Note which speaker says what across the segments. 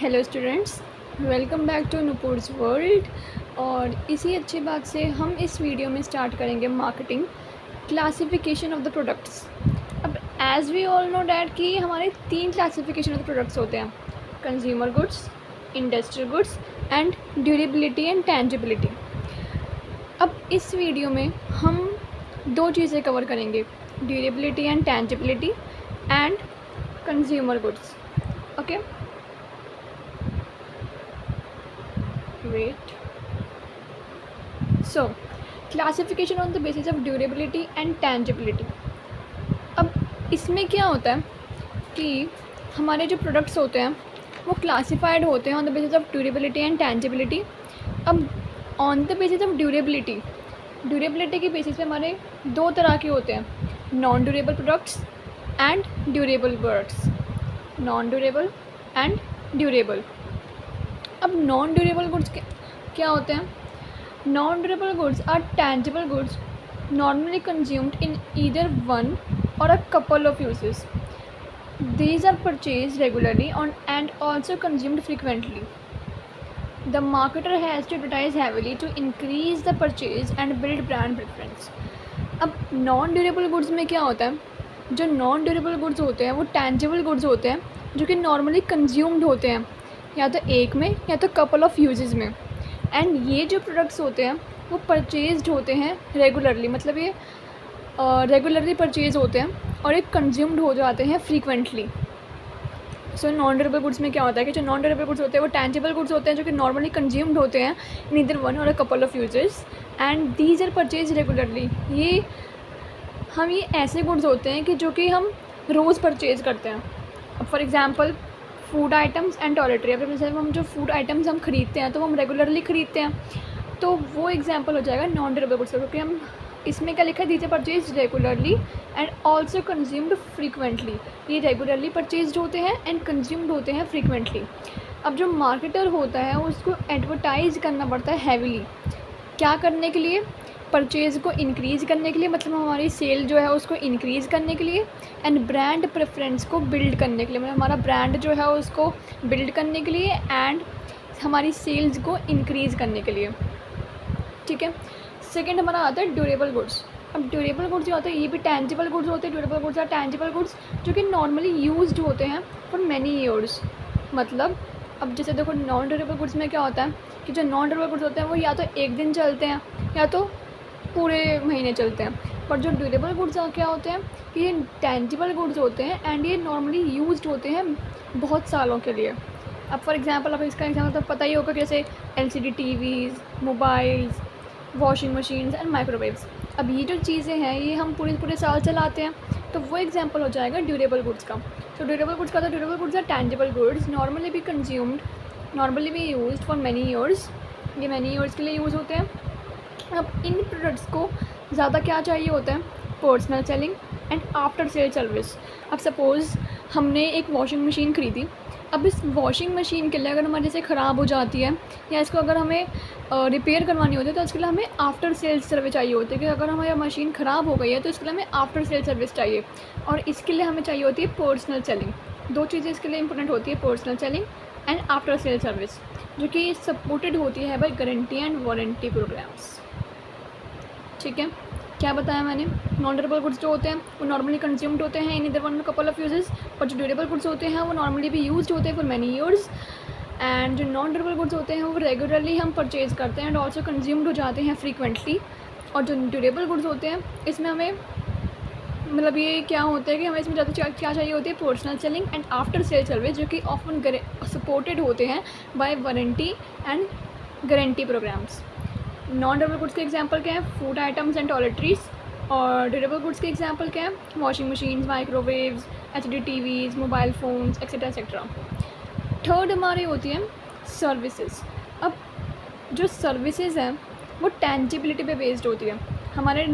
Speaker 1: Hello students, welcome back to Nupur's world. और इसी अच्छी बात से हम इस वीडियो में स्टार्ट करेंगे marketing classification of the products. अब as we all know that कि हमारे 3 क्लासिफिकेशन ऑफ द प्रोडक्ट्स होते हैं: consumer goods, industrial goods and durability and tangibility. अब इस वीडियो में हम 2 चीज़ें कवर करेंगे: durability and tangibility and consumer goods. Okay, wait so classification on the basis of durability and tangibility। अब इसमें क्या होता है कि हमारे जो प्रोडक्ट्स होते हैं वो क्लासिफाइड होते हैं on the basis of durability and tangibility. अब on the basis of durability के बेसिस पे हमारे 2 तरह के होते हैं: non durable products and durable products. Non durable and durable. अब नॉन ड्यूरेबल गुड्स क्या होते हैं? Non durable goods are tangible goods normally consumed in either one or a couple of uses. These are purchase regularly on and also consumed frequently. The marketer has to advertise heavily to increase the purchase and build brand preference. अब non durable goods में क्या होता है? जो non durable goods होते हैं वो tangible goods होते हैं जो कि नॉर्मली कंज्यूम्ड होते हैं, या तो एक में या तो कपल ऑफ यूजेस में। एंड ये जो प्रोडक्ट्स होते हैं वो परचेज्ड होते हैं रेगुलरली, मतलब ये रेगुलरली परचेज होते हैं और एक कंज्यूम्ड हो जाते हैं frequently. So non durable goods में क्या होता है कि जो नॉन ड्यूरेबल गुड्स होते हैं वो टेंजिबल गुड्स होते हैं जो कि नॉर्मली कंज्यूम्ड होते हैं इन either one or a couple of uses and these are purchase regularly. ये ऐसे गुड्स होते हैं कि जो कि हम रोज़ परचेज करते हैं। अब for example food items and toiletry. अब जैसे हम जो फूड आइटम्स हम खरीदते हैं तो हम रेगुलरली खरीदते हैं, तो वो एग्जांपल हो जाएगा नॉन ड्यूरेबल गुड्स, क्योंकि हम इसमें क्या लिखा है? These are purchase regularly and also consumed frequently. ये रेगुलरली परचेज्ड होते हैं एंड कंज्यूम्ड होते हैं फ्रीक्वेंटली। अब जो मार्केटर होता है उसको एडवर्टाइज करना पड़ता है हैवीली। क्या करने के लिए? परचेज़ को इंक्रीज़ करने के लिए, मतलब हमारी सेल जो है उसको इंक्रीज़ करने के लिए, एंड ब्रांड प्रेफरेंस को बिल्ड करने के लिए, मतलब हमारा ब्रांड जो है उसको बिल्ड करने के लिए एंड हमारी सेल्स को इंक्रीज़ करने के लिए। ठीक है। सेकंड हमारा आता है ड्यूरेबल गुड्स। अब ड्यूरेबल गुड्स जो होते हैं ये भी टेंजिबल गुड्स होते हैं। ड्यूरेबल गुड्स और टेंजिबल गुड्स जो कि नॉर्मली यूज्ड होते हैं फॉर मैनी ईयर्स। मतलब अब जैसे देखो नॉन ड्यूरेबल गुड्स में क्या होता है कि जो नॉन ड्यूरेबल गुड्स होते हैं वो या तो एक दिन चलते हैं या तो पूरे महीने चलते हैं। पर जो ड्यूरेबल गुड्स क्या होते हैं कि ये टेंजिबल गुड्स होते हैं एंड ये नॉर्मली यूज्ड होते हैं बहुत सालों के लिए। अब फॉर एग्जांपल, अब इसका एग्जांपल तो पता ही होगा, जैसे LCD TVs, mobiles, washing machines and microwaves. अब ये जो चीज़ें हैं ये हम पूरे साल चलाते हैं, तो वो एग्जाम्पल हो जाएगा ड्यूरेबल गुड्स का। तो ड्यूरेबल गुड्स का, तो durable goods are tangible goods normally भी कंज्यूम्ड, नॉर्मली भी यूज्ड फॉर मैनी ईयर्स। ये मैनी ईयर्स के लिए यूज़ होते हैं। अब इन प्रोडक्ट्स को ज़्यादा क्या चाहिए होता है? Personal selling and after sale service. अब सपोज़ हमने एक वॉशिंग मशीन ख़रीदी। अब इस वॉशिंग मशीन के लिए अगर हमारे जैसे ख़राब हो जाती है या इसको अगर हमें रिपेयर करवानी होती है तो इसके लिए हमें आफ्टर सेल सर्विस चाहिए होती है कि अगर हमारी मशीन ख़राब हो गई है तो इसके लिए हमें आफ्टर सेल सर्विस चाहिए, और इसके लिए हमें चाहिए होती है पर्सनल सेलिंग। 2 चीज़ें इसके लिए इंपॉर्टेंट होती है, personal selling and after sale service, जो कि सपोर्टेड होती है by guarantee and warranty programs. ठीक है, क्या बताया मैंने? नॉन ड्यूरेबल गुड्स जो होते हैं वो नॉर्मली कंज्यूम्ड होते हैं इन either one couple of uses, और जो ड्यूरेबल गुड्स होते हैं वो नॉर्मली भी यूज्ड होते हैं फॉर मैनी ईयर्स। एंड जो नॉन ड्यूरेबल गुड्स होते हैं वो रेगुलरली हम परचेज़ करते हैं एंड ऑल्सो कंज्यूम्ड हो जाते हैं फ्रीक्वेंटली। और जो ड्यूरेबल गुड्स होते हैं इसमें हमें मतलब ये क्या होता है कि हमें इसमें ज़्यादा क्या चाहिए होती है? Personal selling and after sale service, जो कि ऑफन सपोर्टेड होते हैं by warranty and guarantee programs. Non durable goods के एग्जांपल क्या है? Food items and toiletries. और ड्यूरेबल गुड्स के एग्जांपल क्या है? Washing machines, microwaves, HD TVs, mobile phones etcetera etcetera. Third हमारी होती है सर्विसेज। अब जो सर्विसेज हैं वो टेंजिबिलिटी पे बेस्ड होती है। हमारे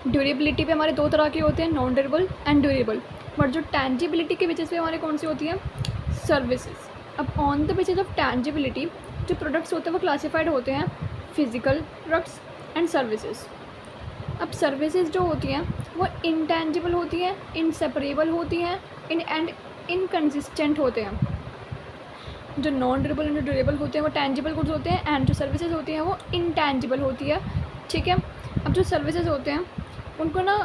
Speaker 1: ड्यूरेबिलिटी पे हमारे 2 तरह के होते हैं, non durable and durable. But जो टेंजिबिलिटी के बेसिस पे हमारे कौन सी होती है? सर्विसेज। अब on the basis of tangibility जो प्रोडक्ट्स होते हैं वो क्लासीफाइड होते हैं फिज़िकल प्रोडक्ट्स एंड सर्विसेज। अब सर्विसेज जो होती हैं वो इंटेंजिबल होती हैं, इनसेपरेबल होती हैं, एंड इनकन्सिस्टेंट होते हैं। जो नॉन ड्यूरेबल एंड जो ड्यूरेबल होते हैं वो टेंजिबल गुड्स होते हैं, एंड जो सर्विसेज होती हैं वो इंटेंजिबल होती है, ठीक है। अब जो सर्विसेज होते हैं उनको ना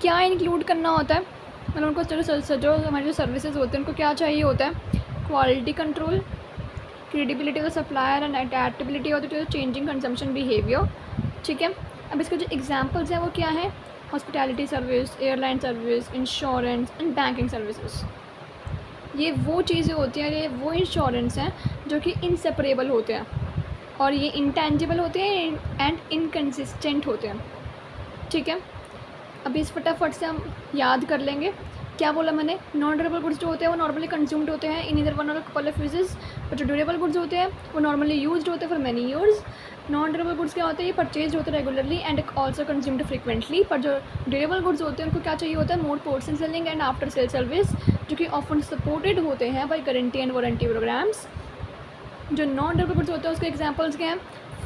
Speaker 1: क्या इंक्लूड करना होता है, मतलब उनको जो हमारे जो सर्विसेज होते हैं उनको क्या चाहिए होता है, quality control, credibility of the supplier and adaptability of the changing consumption behaviour, ठीक है। अब इसके जो एग्जांपल्स हैं वो क्या है, hospitality service, airline service, insurance and banking services. ये वो चीज़ें होती हैं, ये वो इंश्योरेंस हैं जो कि इनसेपरेबल होते हैं, और ये इंटेंजिबल होते हैं एंड इनकन्सिस्टेंट होते हैं, ठीक है। अभी इस फटाफट से हम याद कर लेंगे। क्या बोला मैंने, नॉन ड्यूरेबल गुड्स जो होते हैं वो नॉर्मली कंज्यूम्ड होते हैं इन इधर वन और कपल ऑफ यूजेस, और जो ड्यूरेबल गुड्स होते हैं वो नॉर्मली यूज्ड होते हैं for many years. Non durable goods क्या होते हैं, ये परचेज होते हैं regularly and also consumed frequently. पर जो ड्यूरेबल गुड्स होते हैं उनको क्या चाहिए होता है, more portion selling and after sale service, जो कि ऑफन सपोर्टेड होते हैं by guarantee and warranty programs. जो नॉन ड्यूरेबल गुड्स होते हैं उसके एग्जाम्पल्स क्या हैं,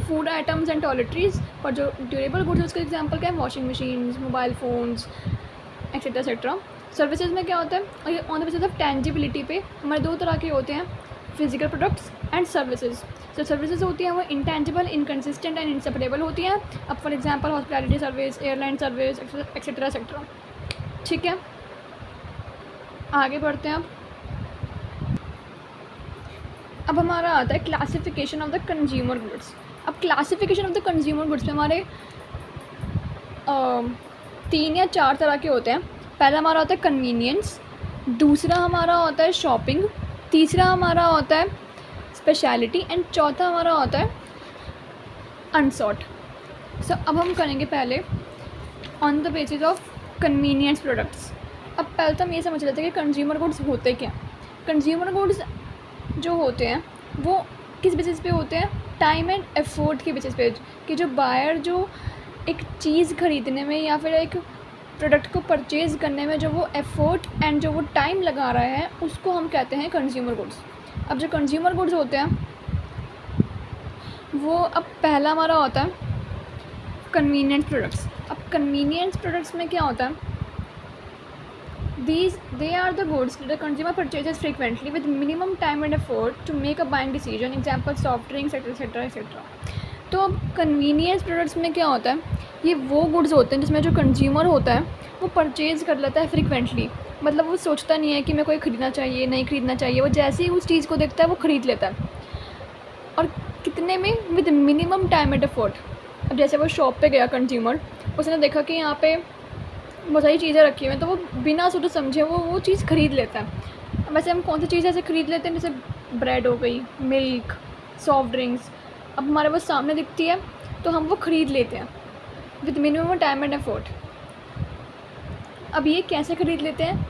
Speaker 1: फूड आइटम्स एंड टॉयलेटरीज। पर जो ड्यूरेबल गुड्स है उसके एग्जाम्पल क्या है, washing machine, mobile phones etcetera etcetera. Services में क्या होता है, और ये on the basis of tangibility पे हमारे दो तरह के होते हैं, फिजिकल प्रोडक्ट्स एंड सर्विसेज। जो सर्विसेज होती हैं वो इंटेंजिबल, इनकन्सिस्टेंट एंड इनसेपरेबल होती हैं। अब for example hospitality service, airline service etcetera etcetera, ठीक है। आगे बढ़ते हैं। अब हमारा आता है classification of the consumer goods. अब classification of the consumer goods में हमारे 3 या 4 तरह के होते हैं। पहला हमारा होता है कन्वीनियंस, दूसरा हमारा होता है शॉपिंग, तीसरा हमारा होता है स्पेशलिटी एंड चौथा हमारा होता है अनसॉर्ट। सो अब हम करेंगे पहले on the basis of convenience products. अब पहले तो हम ये समझ लेते हैं कि कंज्यूमर गुड्स होते क्या। कंज्यूमर गुड्स जो होते हैं वो किस बेसिस पे होते हैं, टाइम एंड एफर्ट के बेसिस पे, कि जो बायर जो एक चीज़ ख़रीदने में या फिर एक प्रोडक्ट को परचेज़ करने में जो वो एफर्ट एंड जो वो टाइम लगा रहा है उसको हम कहते हैं कंज्यूमर गुड्स। अब जो कंज्यूमर गुड्स होते हैं वो, अब पहला हमारा होता है कन्वीनियंस प्रोडक्ट्स। अब कन्वीनियंस प्रोडक्ट्स में क्या होता है, they are the goods that the consumer purchases frequently with minimum time and effort to make a buying decision, example soft drinks etc etc। तो अब कन्वीनियंस प्रोडक्ट्स में क्या होता है, ये वो गुड्स होते हैं जिसमें जो कंज्यूमर होता है वो परचेज़ कर लेता है फ्रिक्वेंटली, मतलब वो सोचता नहीं है कि मेरे को ये ख़रीदना चाहिए नहीं ख़रीदना चाहिए, वो जैसे ही उस चीज़ को देखता है वो ख़रीद लेता है। और कितने में, with minimum time and effort. अब जैसे वो शॉप पे गया कंज्यूमर, उसने देखा कि यहाँ पे बहुत सारी चीज़ें रखी हुई हैं, तो वो बिना सोचे समझे वो चीज़ ख़रीद लेता है। वैसे हम कौन सी चीज़ ऐसे ख़रीद लेते हैं, जैसे ब्रेड हो गई, मिल्क, सॉफ्ट ड्रिंक्स, अब हमारे वो सामने दिखती है तो हम वो ख़रीद लेते हैं with minimum time and effort. अब ये कैसे ख़रीद लेते हैं,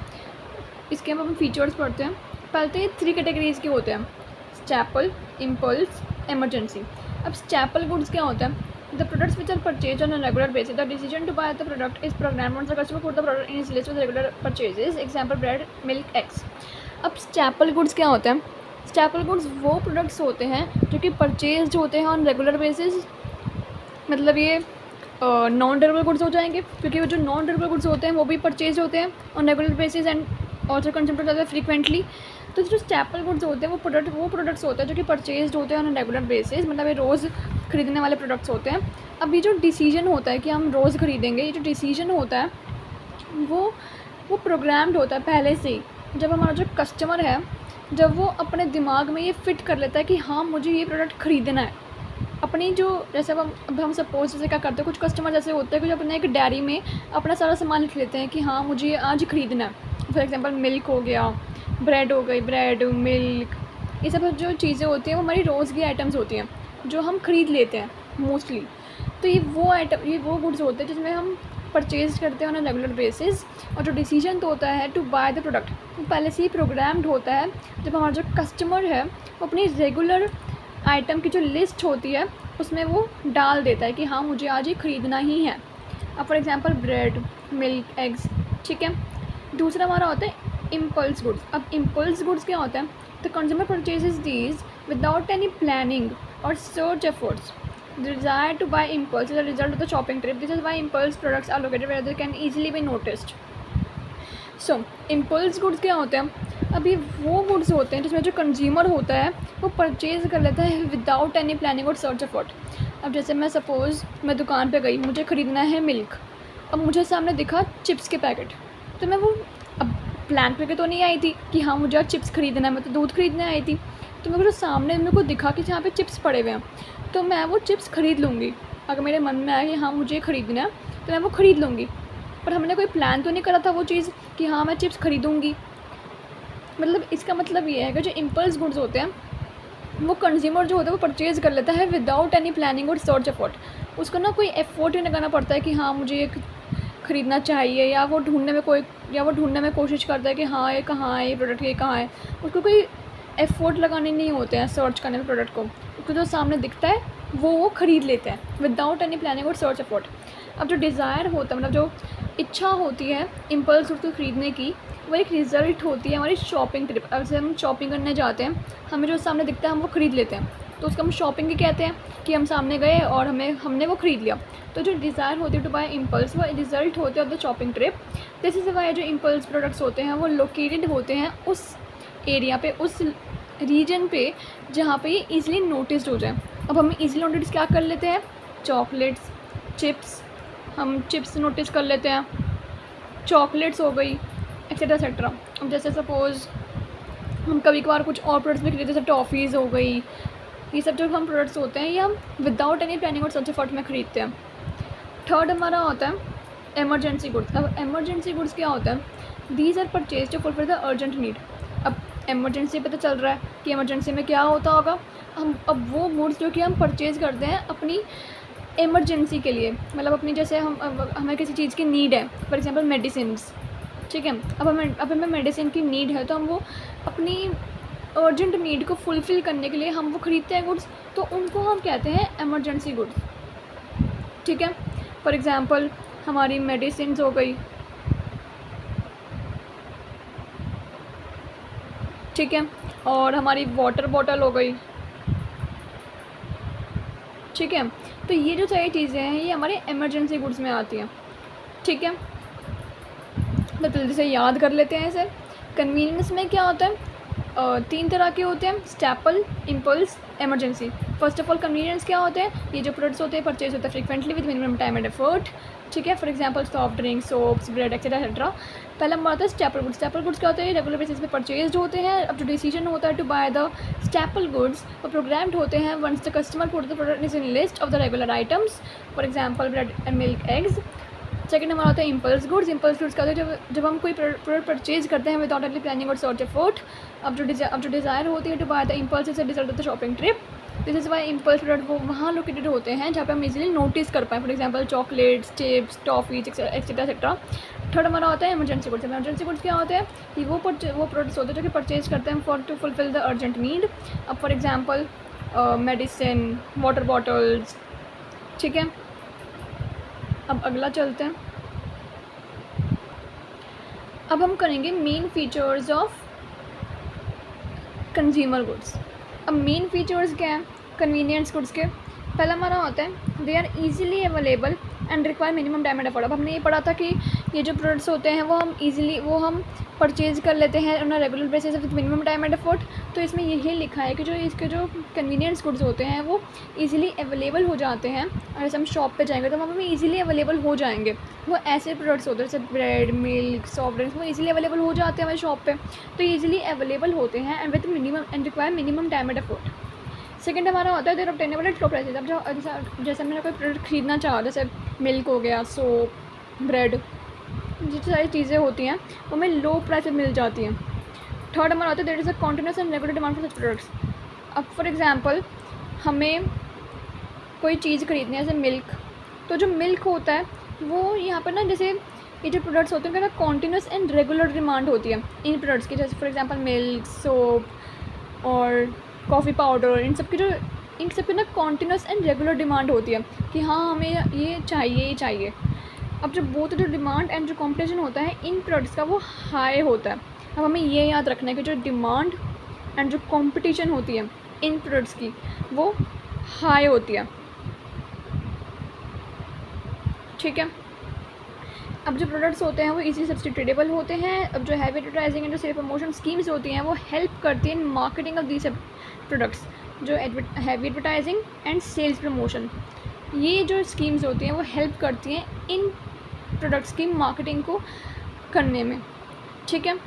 Speaker 1: इसके हम फीचर्स पढ़ते हैं। पहले तो ये 3 कैटेगरीज़ के होते हैं, स्टैपल, इम्पल्स, इमरजेंसी। अब स्टैपल गुड्स क्या होता है, the products which are purchased on a regular basis, the decision to buy the product is programmed once the customer put the product in his list with regular purchases, example bread, milk, eggs। अब staple goods क्या होते हैं, staple goods वो products होते हैं जो कि purchase होते हैं ऑन रेगुलर बेसिस, मतलब ये नॉन ड्यूरेबल गुड्स हो जाएंगे, क्योंकि वो जो नॉन ड्यूरेबल गुड्स होते हैं वो भी परचेज होते हैं on regular basis and also consumed होता है फ्रीक्वेंटली। तो जो स्टैपल गुड्स होते हैं वो प्रोडक्ट्स होते हैं जो कि परचेज होते हैं ऑन रेगुलर बेसिस, मतलब ये रोज़ ख़रीदने वाले प्रोडक्ट्स होते हैं। अब ये जो डिसीजन होता है कि हम रोज़ ख़रीदेंगे, ये जो डिसीजन होता है वो प्रोग्राम्ड होता है पहले से ही। जब हमारा जो कस्टमर है, जब वो अपने दिमाग में ये फ़िट कर लेता है कि हाँ मुझे ये प्रोडक्ट ख़रीदना है, अपनी जो, जैसे अब हम सपोज जैसे क्या करते हैं, कुछ कस्टमर जैसे होते हैं कि जो अपने एक डायरी में अपना सारा सामान लिख लेते हैं कि हाँ मुझे आज ख़रीदना है। फॉर एग्जांपल मिल्क हो गया, ब्रेड हो गई, ब्रेड, मिल्क, ये सब जो चीज़ें होती हैं वो हमारी रोज़ की आइटम्स होती हैं जो हम ख़रीद लेते हैं मोस्टली। तो ये वो गुड्स होते हैं जिसमें हम परचेज करते हैं ऑन अ रेगुलर बेसिस, और जो डिसीजन तो होता है टू बाय द प्रोडक्ट वो पहले से ही प्रोग्राम्ड होता है। जब हमारा जो कस्टमर है वो अपनी रेगुलर आइटम की जो लिस्ट होती है उसमें वो डाल देता है कि हाँ मुझे आज ये ख़रीदना ही है। अब for example bread, milk, eggs, ठीक है। दूसरा हमारा होता है इम्पल्स गुड्स। अब इम्पल्स गुड्स क्या होता है, the consumer purchases these without any planning और search efforts. The desire to buy impulse is a result of the shopping trip. This is why impulse products are located where they can easily be noticed. So, impulse goods क्या होते हैं, अभी वो goods होते हैं जिसमें जो consumer होता है वो परचेज़ कर लेता है विदाउट एनी प्लानिंग और सर्च एफर्ट। अब जैसे मैं सपोज़ मैं दुकान पे गई, मुझे ख़रीदना है मिल्क, अब मुझे सामने दिखा चिप्स के पैकेट, तो मैं वो अब प्लान करके तो नहीं आई थी कि हाँ मुझे आज चिप्स ख़रीदना है, मैं तो दूध ख़रीदने आई थी। तो मेरे को जो सामने मेरे को दिखा कि जहाँ पे चिप्स पड़े हुए हैं, तो मैं वो चिप्स ख़रीद लूँगी। अगर मेरे मन में आया कि हाँ मुझे ख़रीदना है तो मैं वो ख़रीद लूँगी, पर हमने कोई प्लान तो नहीं करा था वो चीज़ कि हाँ मैं चिप्स ख़रीदूँगी। मतलब इसका मतलब ये है कि जो इम्पल्स गुड्स होते हैं वो कंज्यूमर जो होता है वो परचेज़ कर लेता है विदाउट एनी प्लानिंग और सर्च एफर्ट। उसको ना कोई एफर्ट ही लगाना पड़ता है कि हाँ मुझे ये ख़रीदना चाहिए, या वो ढूंढने में कोशिश करता है कि हाँ ये कहाँ है, ये प्रोडक्ट ये कहाँ है। उसको कोई एफर्ट लगाने नहीं होते हैं सर्च करने में प्रोडक्ट को। उसको जो सामने दिखता है वो ख़रीद लेते हैं विदाउट एनी प्लानिंग और सर्च एफर्ट। अब जो डिज़ायर होता है, मतलब जो इच्छा होती है इम्पल्स गुड्स को ख़रीदने की, वो एक रिज़ल्ट होती है हमारी शॉपिंग ट्रिप। अब जैसे हम शॉपिंग करने जाते हैं, हमें जो सामने दिखता है हम वो ख़रीद लेते हैं, तो उसको हम शॉपिंग ही कहते हैं कि हम सामने गए और हमने वो ख़रीद लिया। तो जो डिज़ायर होती है टू बाय इम्पल्स वो रिज़ल्ट होते हैं of the shopping trip. This is Y जो इम्पल्स प्रोडक्ट्स होते हैं वो लोकेटेड होते हैं उस एरिया पे, उस रीजन पे जहाँ पे ये ईज़िली नोटिस्ड हो जाए। अब हम ईज़िली नोटिस क्या कर लेते हैं, चॉकलेट्स, चिप्स, हम चिप्स नोटिस कर लेते हैं, चॉकलेट्स हो गई, एक्सेट्रा एक्सेट्रा। अब जैसे सपोज़ हम कभी कभार कुछ और प्रोडक्ट्स भी खरीदते हैं, जैसे टॉफ़ीज़ हो गई, ये सब जो हम प्रोडक्ट्स होते हैं ये हम विदाउट एनी प्लानिंग और सर्च एफर्ट में ख़रीदते हैं। थर्ड हमारा होता है एमरजेंसी गुड्स। अब एमरजेंसी गुड्स क्या होता है, these are purchase to fulfil the urgent need. अब एमरजेंसी पता चल रहा है कि एमरजेंसी में क्या होता होगा, अब वो गुड्स जो कि हम परचेज़ करते हैं अपनी एमरजेंसी के लिए, मतलब अपनी जैसे हमें किसी चीज़ की नीड है, फॉर एग्जांपल मेडिसिन्स, ठीक है। अब हमें मेडिसिन की नीड है तो हम वो अपनी अर्जेंट नीड को फुलफ़िल करने के लिए हम वो ख़रीदते हैं गुड्स, तो उनको हम कहते हैं एमरजेंसी गुड्स, ठीक है। फॉर एग्ज़ाम्पल हमारी मेडिसिन्स हो गई, ठीक है, और हमारी वाटर बॉटल हो गई, ठीक है। तो ये जो सारी चीज़ें हैं ये हमारे एमरजेंसी गुड्स में आती हैं, ठीक है। तो जल्दी से याद कर लेते हैं इसे। कन्वीनियंस में क्या होता है, 3 तरह के होते हैं, staple, impulse, emergency. First of all convenience क्या होते हैं, ये जो प्रोडक्ट्स होते हैं परचेज होते हैं frequently with minimum time and effort, ठीक है। For example soft drink, soaps, bread etcetera etcetera. पहला हमारा आता है स्टैपल गुड्स। स्टैपल गुड्स क्या होते हैं, रेगुलर बेसिस पे परचेज होते हैं। अब जो डिसीजन होता है to buy the staple goods वो प्रोग्राम्ड होते हैं once the customer put the product in list of the regular items, for example bread and milk, eggs. Second हमारा होता है इम्पल्स गुड्स। इम्पल्स गुड्स का होता है जब हम कोई प्रोडक्ट परचेज करते हैं विदाउट एनी प्लानिंग और सर्च एफर्ट। अब जो डिज़ायर होती है to buy the impulse is a result of the shopping trip. This is why impulse product वो वहाँ लोकेटेड होते हैं जहाँ पे हम इजीली नोटिस कर पाएँ, for example chocolates, chips, toffees etcetera etcetera. Third हमारा होता है एमरजेंसी गुड्स। एमरजेंसी गुड्स क्या होते हैं कि वो प्रोडक्ट्स होते हैं जो कि परचेज करते हैं for to fulfil the urgent need. अब for example medicine, water bottles, ठीक है। अब अगला चलते हैं, अब हम करेंगे main features of consumer goods. अब मेन फीचर्स क्या हैं कन्वीनियंस गुड्स के। पहला हमारा होता है they are easily available and require minimum time and effort. अब हमने ये पढ़ा था कि ये जो प्रोडक्ट्स होते हैं वो हम परचेज़ कर लेते हैं on a regular basis with minimum time and effort. तो इसमें यही लिखा है कि जो इसके जो कन्वीनियंस गुड्स होते हैं वो इजीली अवेलेबल हो जाते हैं, और जैसे हम शॉप पे जाएंगे तो हमें इजीली अवेलेबल हो जाएंगे। वो ऐसे प्रोडक्ट्स होते हैं जैसे ब्रेड, मिल्क, सॉफ्ट ड्रिंक्स, वो इजीली अवेलेबल हो जाते हैं हमारी शॉप पे, तो इजीली अवेलेबल होते हैं and with minimum and require minimum time and effort. Second हमारा होता है there obtainable at low prices. अब जैसे मैंने कोई प्रोडक्ट खरीदना चाहा, जैसे मिल्क हो गया, सोप, ब्रेड, जितनी सारी चीज़ें होती हैं वो हमें लो प्राइस में मिल जाती हैं। थर्ड हमारा होता है there is a continuous and regular demand for such products. अब फॉर एग्जांपल हमें कोई चीज़ खरीदनी है जैसे मिल्क, तो जो मिल्क होता है वो यहाँ पर ना, जैसे ये जो प्रोडक्ट्स होते हैं उनका ना कॉन्टिन्यूस एंड रेगुलर डिमांड होती है इन प्रोडक्ट्स की। जैसे फॉर एग्जांपल मिल्क, सोप और कॉफ़ी पाउडर, इन सब की ना कॉन्टिन्यूस एंड रेगुलर डिमांड होती है कि हाँ हमें ये चाहिए। अब जो बोथ जो डिमांड एंड जो कॉम्पिटिशन होता है इन प्रोडक्ट्स का वो हाई होता है। अब हमें ये याद रखना है कि जो डिमांड एंड जो कंपटीशन होती है इन प्रोडक्ट्स की वो हाई होती है, ठीक है। अब जो प्रोडक्ट्स होते हैं वो इजीली सब्स्टिट्यूटेबल होते हैं। अब जो हैवी एडवर्टाइजिंग एंड जो सेल प्रमोशन स्कीम्स होती हैं वो हेल्प करती हैं in marketing of these products. जो heavy advertising and sales promotion, ये जो स्कीम्स होती हैं वो हेल्प करती हैं इन प्रोडक्ट्स की मार्केटिंग को करने में। ठीक है,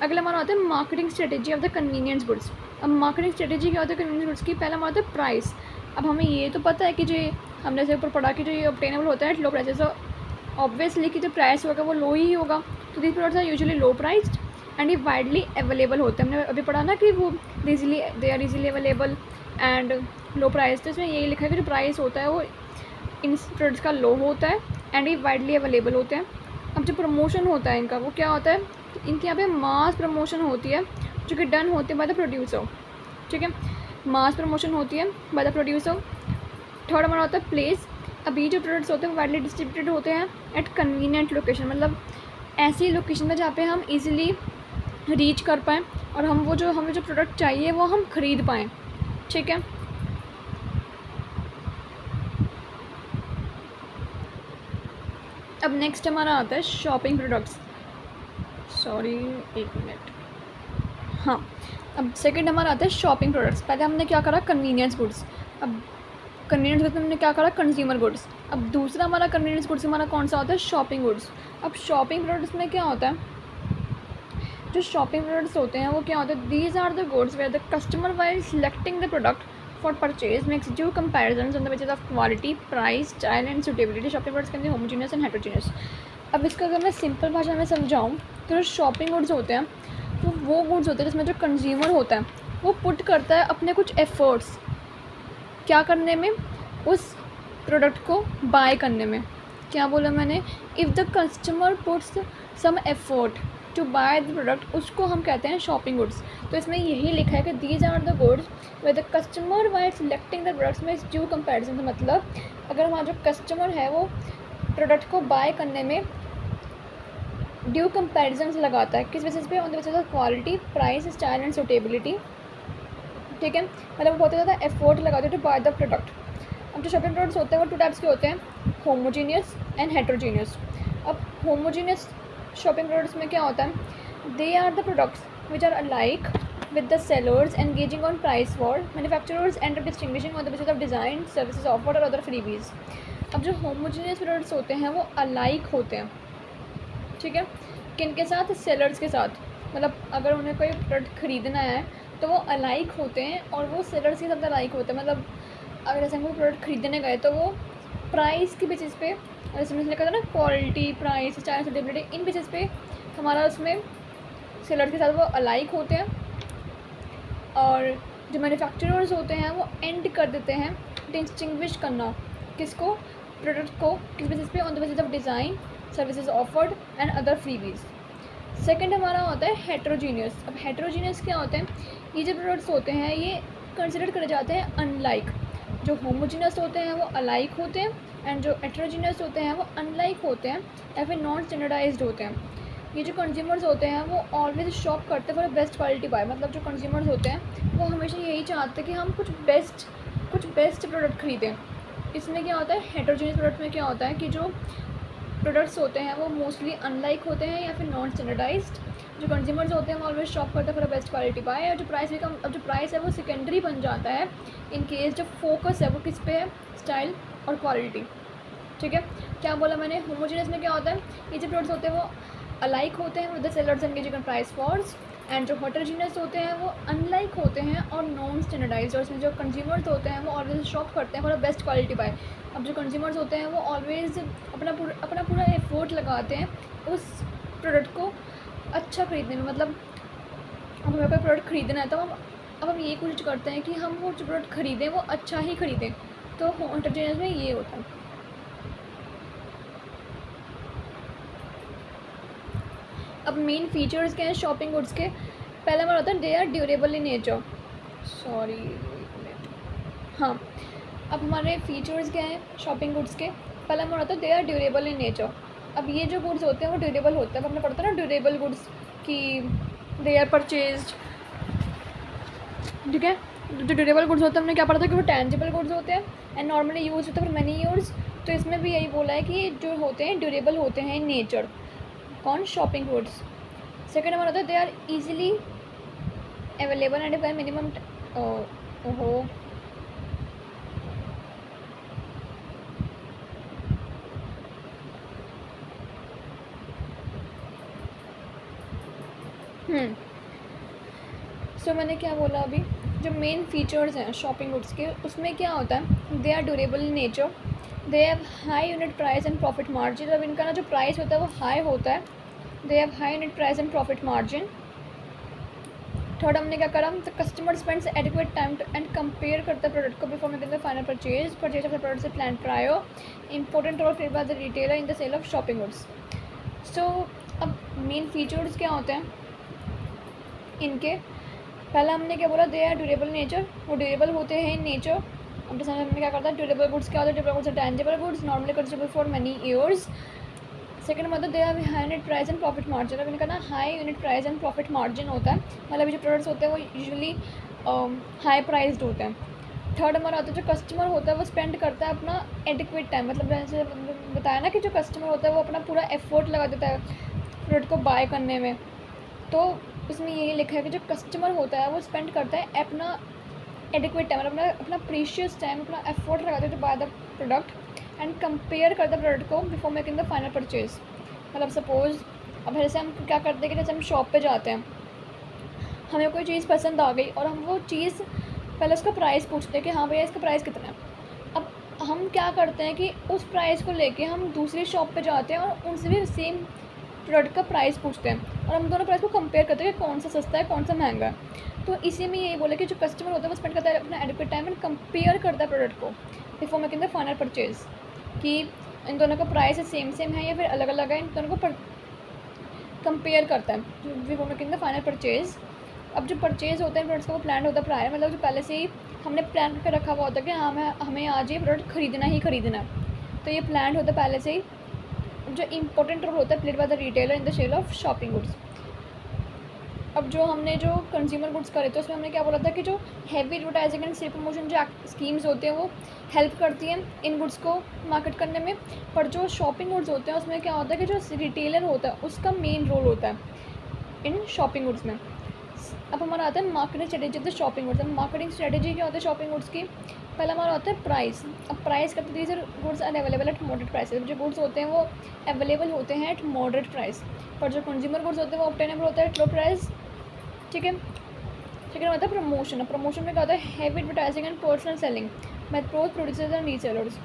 Speaker 1: अगला हमारा होता है marketing strategy of the convenience goods. अब मार्केटिंग स्ट्रेटेजी क्या होता है कन्वीनियंस गुड्स की? पहला हमारा होता है प्राइस। अब हमें ये तो पता है कि जो हमने से ऊपर पढ़ा कि जो ये ऑब्टेनेबल होता है एट लो प्राइसेस, ऑब्वियसली कि जो प्राइस होगा वो लो ही होगा। तो these products are usually low priced and ये वाइडली अवेलेबल होते हैं। हमने अभी पढ़ा ना कि वो they are easily available and low price. तो इसमें यही लिखा है कि जो प्राइस होता है वो इन प्रोडक्ट्स का लो होता है एंड ये वाइडली अवेलेबल होते हैं। अब जो प्रमोशन होता है इनका वो क्या होता है? इनके यहाँ पे मास प्रमोशन होती है जो कि डन होती है बाय द प्रोड्यूसर। ठीक है, मास प्रमोशन होती है बाय द प्रोड्यूसर। थर्ड हमारा होता है प्लेस। अभी जो प्रोडक्ट्स होते हैं वाइडली डिस्ट्रीब्यूटेड होते हैं एट कन्वीनियंट लोकेशन, मतलब ऐसी लोकेशन में जहाँ पे हम इजीली रीच कर पाएँ और हमें जो प्रोडक्ट चाहिए वो हम ख़रीद पाएँ। ठीक है, अब नेक्स्ट हमारा आता है शॉपिंग प्रोडक्ट्स। सॉरी, एक मिनट। हाँ, अब सेकंड हमारा आता है शॉपिंग प्रोडक्ट्स। पहले हमने क्या करा? Convenience goods. अब कन्वीनियंस गुड्स में हमने क्या करा? Consumer goods. अब दूसरा हमारा कन्वीनियंस गुड्स हमारा कौन सा होता है? Shopping goods. अब शॉपिंग प्रोडक्ट्स में क्या होता है? जो शॉपिंग प्रोडक्ट्स होते हैं वो क्या होते हैं? These are the goods where the customer while selecting the product for purchase makes due comparisons on the basis of quality, price, style and suitability. Shopping products can be homogeneous and heterogeneous. अब इसका अगर मैं simple भाषा में समझाऊँ तो जो shopping goods होते हैं वो गुड्स होते हैं जिसमें जो कंज्यूमर होता है वो पुट करता है अपने कुछ एफर्ट्स क्या करने में? उस प्रोडक्ट को बाय करने में। क्या बोला मैंने? If the customer puts some effort to buy the product, उसको हम कहते हैं शॉपिंग गुड्स। तो इसमें यही लिखा है कि these are the goods where the customer while selecting the products में ड्यू कंपैरिजन। मतलब अगर हमारा जो कस्टमर है वो प्रोडक्ट को बाय करने में ड्यू कंपैरिजन लगाता है, किस बेसिस पे? On the basis of quality, price, style and suitability. ठीक है, मतलब वो बहुत ज़्यादा एफर्ट लगाते हैं टू बाय द प्रोडक्ट। अब जो शॉपिंग प्रोडक्ट्स होते हैं वो टू टाइप्स के होते हैं, होमोजीनियस एंड हेटेरोजीनियस। अब होमोजीनियस शॉपिंग प्रोडक्ट्स में क्या होता है? They are the products which are alike with the sellers engaging on price war, manufacturers end up distinguishing on the basis of design, services offered or other freebies। अब जो homogeneous products होते हैं वो alike होते हैं। ठीक है, किन के साथ? सेलर्स के साथ। मतलब अगर उन्हें कोई प्रोडक्ट ख़रीदना है तो वो अलाइक होते हैं और वो सेलर्स के साथ अलाइक होते हैं। मतलब अगर जैसे हम कोई प्रोडक्ट ख़रीदने गए तो वो प्राइस के बेसिस पे, जैसे मैंने लिखा था ना क्वालिटी, प्राइस, स्टाइल, सुटेबिलिटी, इन बेसिस पे हमारा उसमें सेलर्स के साथ वो अलाइक होते हैं। और जो मैन्युफैक्चरर्स होते हैं वो एंड कर देते हैं डिस्टिंग्विश करना, किसको? प्रोडक्ट को, किस बेसिस पे? On the basis of design, services offered and other freebies. Second हमारा होता है हेटेरोजीनियस। अब हेटेरोजीनियस क्या होते हैं? ये जो प्रोडक्ट्स होते हैं ये कंसिडर करे जाते हैं अनलाइक। जो होमोजीनियस होते हैं वो अलाइक होते हैं एंड जो हेटेरोजीनियस होते हैं वो अनलाइक होते हैं या फिर नॉन स्टैंडर्डाइज्ड होते हैं। ये जो कंज्यूमर्स होते हैं वो ऑलवेज शॉप करते हैं फॉर बेस्ट क्वालिटी बाय। मतलब जो कंज्यूमर्स होते हैं वो हमेशा यही चाहते हैं कि हम कुछ बेस्ट प्रोडक्ट ख़रीदें। इसमें क्या होता है? हेटेरोजेनियस प्रोडक्ट में क्या होता है कि जो प्रोडक्ट्स होते हैं वो मोस्टली अनलाइक होते हैं या फिर नॉन स्टैंडर्डाइज्ड। जो कंज्यूमर्स होते हैं वो ऑलवेज शॉप करते हैं फॉर बेस्ट क्वालिटी बाय। और जो प्राइस भी कम, अब जो प्राइस है वो सेकेंडरी बन जाता है इन केस जो फोकस है वो किस पे है? स्टाइल और क्वालिटी। ठीक है, क्या बोला मैंने? होमोजेनियस में क्या होता है? ये जो प्रोडक्ट्स होते हैं वो अलाइक होते हैं with the sellers engaging in price Wars and जो हेटेरोजीनियस होते हैं वो अनलाइक होते हैं और नॉन स्टैंडर्डाइज्ड। और इसमें जो कंज्यूमर्स होते हैं वो ऑलवेज शॉप करते हैं फॉर बेस्ट क्वालिटी बाय। अब जो कंज्यूमर्स होते हैं वो ऑलवेज अपना पूरा एफर्ट लगाते हैं उस प्रोडक्ट को अच्छा ख़रीदने में। मतलब अब हमें कोई प्रोडक्ट ख़रीदना है तो हम ये कोशिश करते हैं कि हम वो जो प्रोडक्ट ख़रीदें वो अच्छा ही ख़रीदें। तो हेटेरोजीनियस में ये होता है। अब मेन फीचर्स क्या हैं शॉपिंग गुड्स के? पहला हमारा होता है they are durable in nature. Sorry, हाँ, अब हमारे फीचर्स क्या हैं शॉपिंग गुड्स के? पहला हमारा होता है they are durable in nature. अब ये जो गुड्स होते हैं वो ड्यूरेबल होते हैं। अब हमने पढ़ा था ना ड्यूरेबल गुड्स कि दे आर परचेज्ड ठीक है। जो ड्यूरेबल गुड्स होते हैं हमने क्या पढ़ा था कि वो टेंजिबल गुड्स होते हैं एंड नॉर्मली यूज होते हैं फॉर मैनी ईयर्स। तो इसमें भी यही बोला है कि जो होते हैं ड्यूरेबल होते हैं इन नेचर। कौन? Shopping goods. सेकेंड नंबर होता है they are easily available and buy minimum. ओहो, सो मैंने क्या बोला अभी, जो मेन फीचर्स हैं शॉपिंग गुड्स के उसमें क्या होता है, they are durable in nature, they have high unit price and profit margin. अब इनका ना जो प्राइस होता है वो हाई होता है, they have high unit price and profit margin. Third हमने क्या करा, the customer spends adequate time and compare करता है प्रोडक्ट को before making the final purchase of the product से plan prior important role played by the retailer in the sale of shopping goods. So अब main features क्या होते हैं इनके, पहला हमने क्या बोला, दे आर ड्यूरेबल नेचर, वो ड्यूरेबल होते हैं इन नेचर। अब जैसे हमने क्या करता है, ड्यूरेबल गुड्स क्या होता है, durable goods are tangible goods normally consumable for many years. Second मतलब they are high unit price and profit margin. अब इनका ना high unit price and profit margin होता है, मतलब जो प्रोडक्ट्स होते हैं वो यूजुअली हाई प्राइस्ड होते हैं। थर्ड हमारा होता है जो कस्टमर होता है वो स्पेंड करता है अपना एडिक्वेट टाइम, मतलब जैसे बताया ना कि जो कस्टमर होता है वो अपना पूरा एफर्ट लगा देता है प्रोडक्ट को बाय करने में। तो इसमें यही लिखा है कि जो कस्टमर होता है वो स्पेंड करता है अपना एडिक्वेट टाइम, मतलब अपना प्रीशियस टाइम, अपना एफर्ट लगाता है to buy the product and compare करता है प्रोडक्ट को before making the final purchase. मतलब सपोज अब जैसे हम क्या करते हैं कि जैसे हम शॉप पे जाते हैं, हमें कोई चीज़ पसंद आ गई और हम वो चीज़ पहले उसका प्राइस पूछते हैं कि हाँ भैया इसका प्राइस कितना है। अब हम क्या करते हैं कि उस प्राइस को लेके हम दूसरी शॉप पे जाते हैं और उनसे भी सेम प्रोडक्ट का प्राइस पूछते हैं और हम दोनों प्राइस को कंपेयर करते हैं कि कौन सा सस्ता है कौन सा महंगा है। तो इसी में यही बोला कि जो कस्टमर होता है वो स्पेंड करता है अपना एडिक्वेट टाइम एंड कंपेयर करता है प्रोडक्ट को before making the final purchase, कि इन दोनों का प्राइस सेम है या फिर अलग अलग है, इन दोनों को कंपेयर करता है before making the final purchase. अब जो परचेज़ होते हैं प्रोडक्ट्स का वो प्लान होता है प्रायर, मतलब जो पहले से ही हमने प्लान करके रखा हुआ होता है कि हाँ हमें आज ये प्रोडक्ट ख़रीदना ही ख़रीदना है, तो ये प्लान होता है पहले से ही। जो इम्पोर्टेंट रोल होता है played by the retailer in the sale of shopping goods. अब जो हमने जो कंज्यूमर गुड्स करे थे उसमें हमने क्या बोला था कि जो heavy advertising and sale promotion जो स्कीम्स होते हैं वो हेल्प करती हैं इन गुड्स को मार्केट करने में, पर जो शॉपिंग गुड्स होते हैं उसमें क्या होता है कि जो रिटेलर होता है उसका मेन रोल होता है इन शॉपिंग गुड्स में। अब हमारा आता है marketing strategy of the shopping goods. Marketing strategy क्या होता है शॉपिंग गुड्स की, पहला हमारा होता है प्राइस। अब प्राइस करते these goods are available at moderate prices, जो गुड्स होते हैं वो अवेलेबल होते हैं एट मॉडरेट प्राइस, पर जो कंज्यूमर गुड्स होते हैं वो ऑब्टेनेबल होता है एट लो प्राइस। ठीक है। सेकंड होता है प्रमोशन। प्रमोशन में क्या होता है heavy advertising and personal selling by both producers and resellers.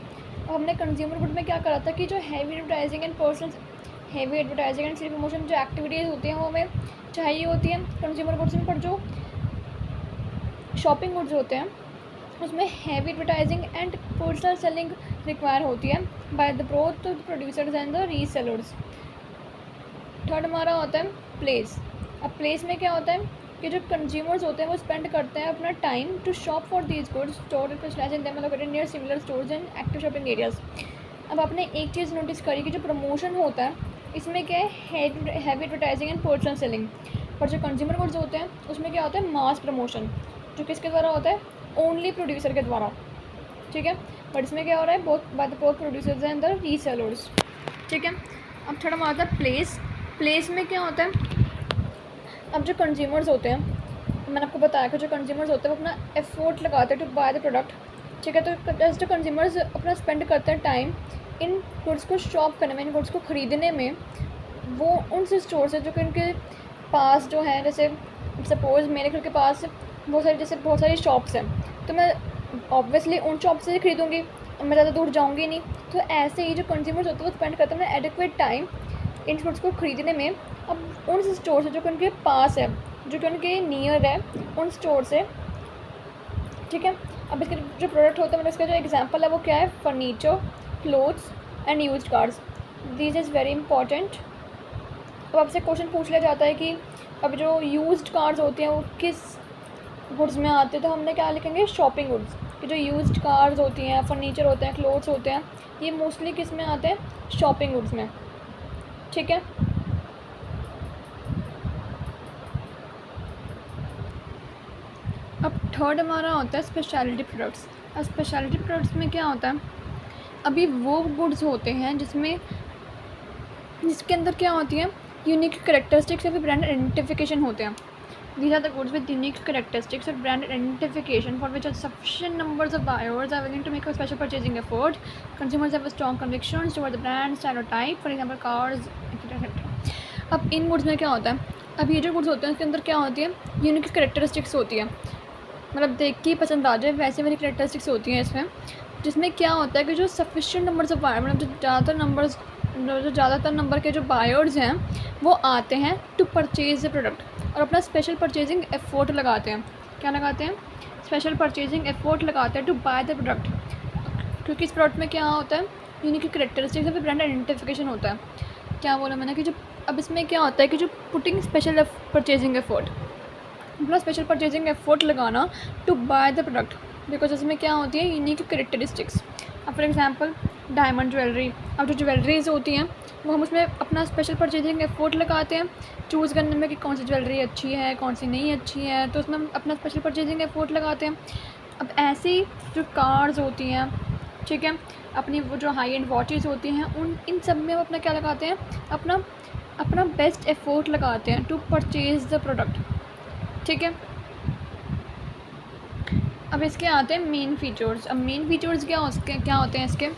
Speaker 1: अब हमने कंज्यूमर गुड में क्या करा था कि जो heavy advertising and sale promotion जो एक्टिविटीज़ होती हैं वो हमें चाहिए होती है कंज्यूमर गुड्स में, पर जो शॉपिंग गुड्स होते हैं उसमें heavy advertising and personal selling require होती है by the both producers and the resellers. Third हमारा होता है प्लेस। अब प्लेस में क्या होता है कि जो कंज्यूमर्स होते हैं वो स्पेंड करते हैं अपना time to shop for these goods store in them located near similar stores and active shopping areas. अब आपने एक चीज़ नोटिस करी कि जो प्रमोशन होता है इसमें क्या है heavy advertising and personal selling, पर जो कंज्यूमर गुड्स होते हैं उसमें क्या होता है मास प्रमोशन, जो किसके द्वारा होता है ओनली प्रोड्यूसर के द्वारा। ठीक है, बट इसमें क्या हो रहा है both producers and the resellers. ठीक है। अब थोड़ा हमारा आता है प्लेस। प्लेस में क्या होता है, अब जो कंज्यूमर्स होते हैं मैंने आपको बताया कि जो कंज्यूमर्स होते हैं वो अपना एफर्ट लगाते हैं टू बाय द प्रोडक्ट। ठीक है, तो जो कंज्यूमर्स अपना स्पेंड करते हैं टाइम इन गुड्स को शॉप करने में, इन गुड्स को ख़रीदने में, वो उन से स्टोर से जो कि उनके पास जो है, जैसे सपोज़ मेरे घर के पास बहुत सारी शॉप्स हैं, तो मैं ऑब्वियसली उन शॉप से ख़रीदूँगी, मैं ज़्यादा दूर जाऊँगी नहीं। तो ऐसे ही जो कंज्यूमर्स होते हैं वो स्पेंड करते हैं अपना एडिक्वेट टाइम इन गुड्स को ख़रीदने में, अब उन स्टोर से जो कि उनके पास है, जो कि उनके नियर है, उन स्टोर से। ठीक है। अब इसके जो प्रोडक्ट होता है मतलब इसका जो एग्जांपल है वो क्या है, furniture, clothes and used cars. This is very important. अब आपसे क्वेश्चन पूछ लिया जाता है कि अब जो यूज्ड कार्स होते हैं वो किस गुड्स में आते हैं, तो हमने क्या लिखेंगे शॉपिंग गुड्स, कि जो यूज्ड कार्स होती हैं, फर्नीचर होते हैं, क्लोथ्स होते हैं, ये मोस्टली किस में आते हैं शॉपिंग गुड्स में। ठीक है। अब थर्ड हमारा होता है स्पेशलिटी प्रोडक्ट्स। अब स्पेशलिटी प्रोडक्ट्स में क्या होता है, अभी वो गुड्स होते हैं जिसके अंदर क्या होती है, यूनिक करेक्टरिस्टिक्स या फिर ब्रांड आइडेंटिफिकेशन होते हैं। These are the goods with unique characteristics or brand identification for which a sufficient numbers of buyers are willing to make a special purchasing effort. Consumers have a strong convictions toward the brand, style or type, for example cars, etc. अब इन goods में क्या होता है, अब ये जो goods होते हैं उसके अंदर क्या होती है, यूनिक करेक्टरिस्टिक्स होती है, मतलब देख के ही पसंद आ जाए वैसे वाली करेक्टरिस्टिक्स होती हैं इसमें, जिसमें क्या होता है कि जो सफिशिएंट नंबर्स ऑफ बायर, मतलब जो ज़्यादातर नंबर के जो बायर्स हैं वो आते हैं टू परचेज़ द प्रोडक्ट और अपना स्पेशल परचेजिंग एफर्ट लगाते हैं। क्या लगाते हैं, स्पेशल परचेजिंग एफर्ट लगाते हैं टू बाय द प्रोडक्ट, क्योंकि इस प्रोडक्ट में क्या होता है, यूनिक करेक्टरिस्टिक्स और ब्रांड आइडेंटिफिकेशन होता है। क्या बोला मैंने कि जो अब इसमें क्या होता है कि जो पुटिंग स्पेशल परचेजिंग एफर्ट, अपना स्पेशल परचेजिंग एफर्ट लगाना to buy the product, because इसमें क्या होती है, यूनिक करेक्टरिस्टिक्स। अब फॉर एग्जांपल डायमंड ज्वेलरी, अब जो ज्वेलरीज होती हैं वो हम उसमें अपना स्पेशल परचेजिंग एफर्ट लगाते हैं चूज़ करने में कि कौन सी ज्वेलरी अच्छी है कौन सी नहीं अच्छी है, तो उसमें हम अपना स्पेशल परचेजिंग एफर्ट लगाते हैं। अब ऐसे ही जो कार्स होती हैं, ठीक है, अपनी वो जो हाई एंड वॉचेस होती हैं, इन सब में हम अपना क्या लगाते हैं, अपना बेस्ट एफर्ट लगाते हैं टू परचेज़ द प्रोडक्ट, ठीक है। अब इसके आते हैं मेन फीचर्स। अब मेन फीचर्स क्या होते हैं इसके,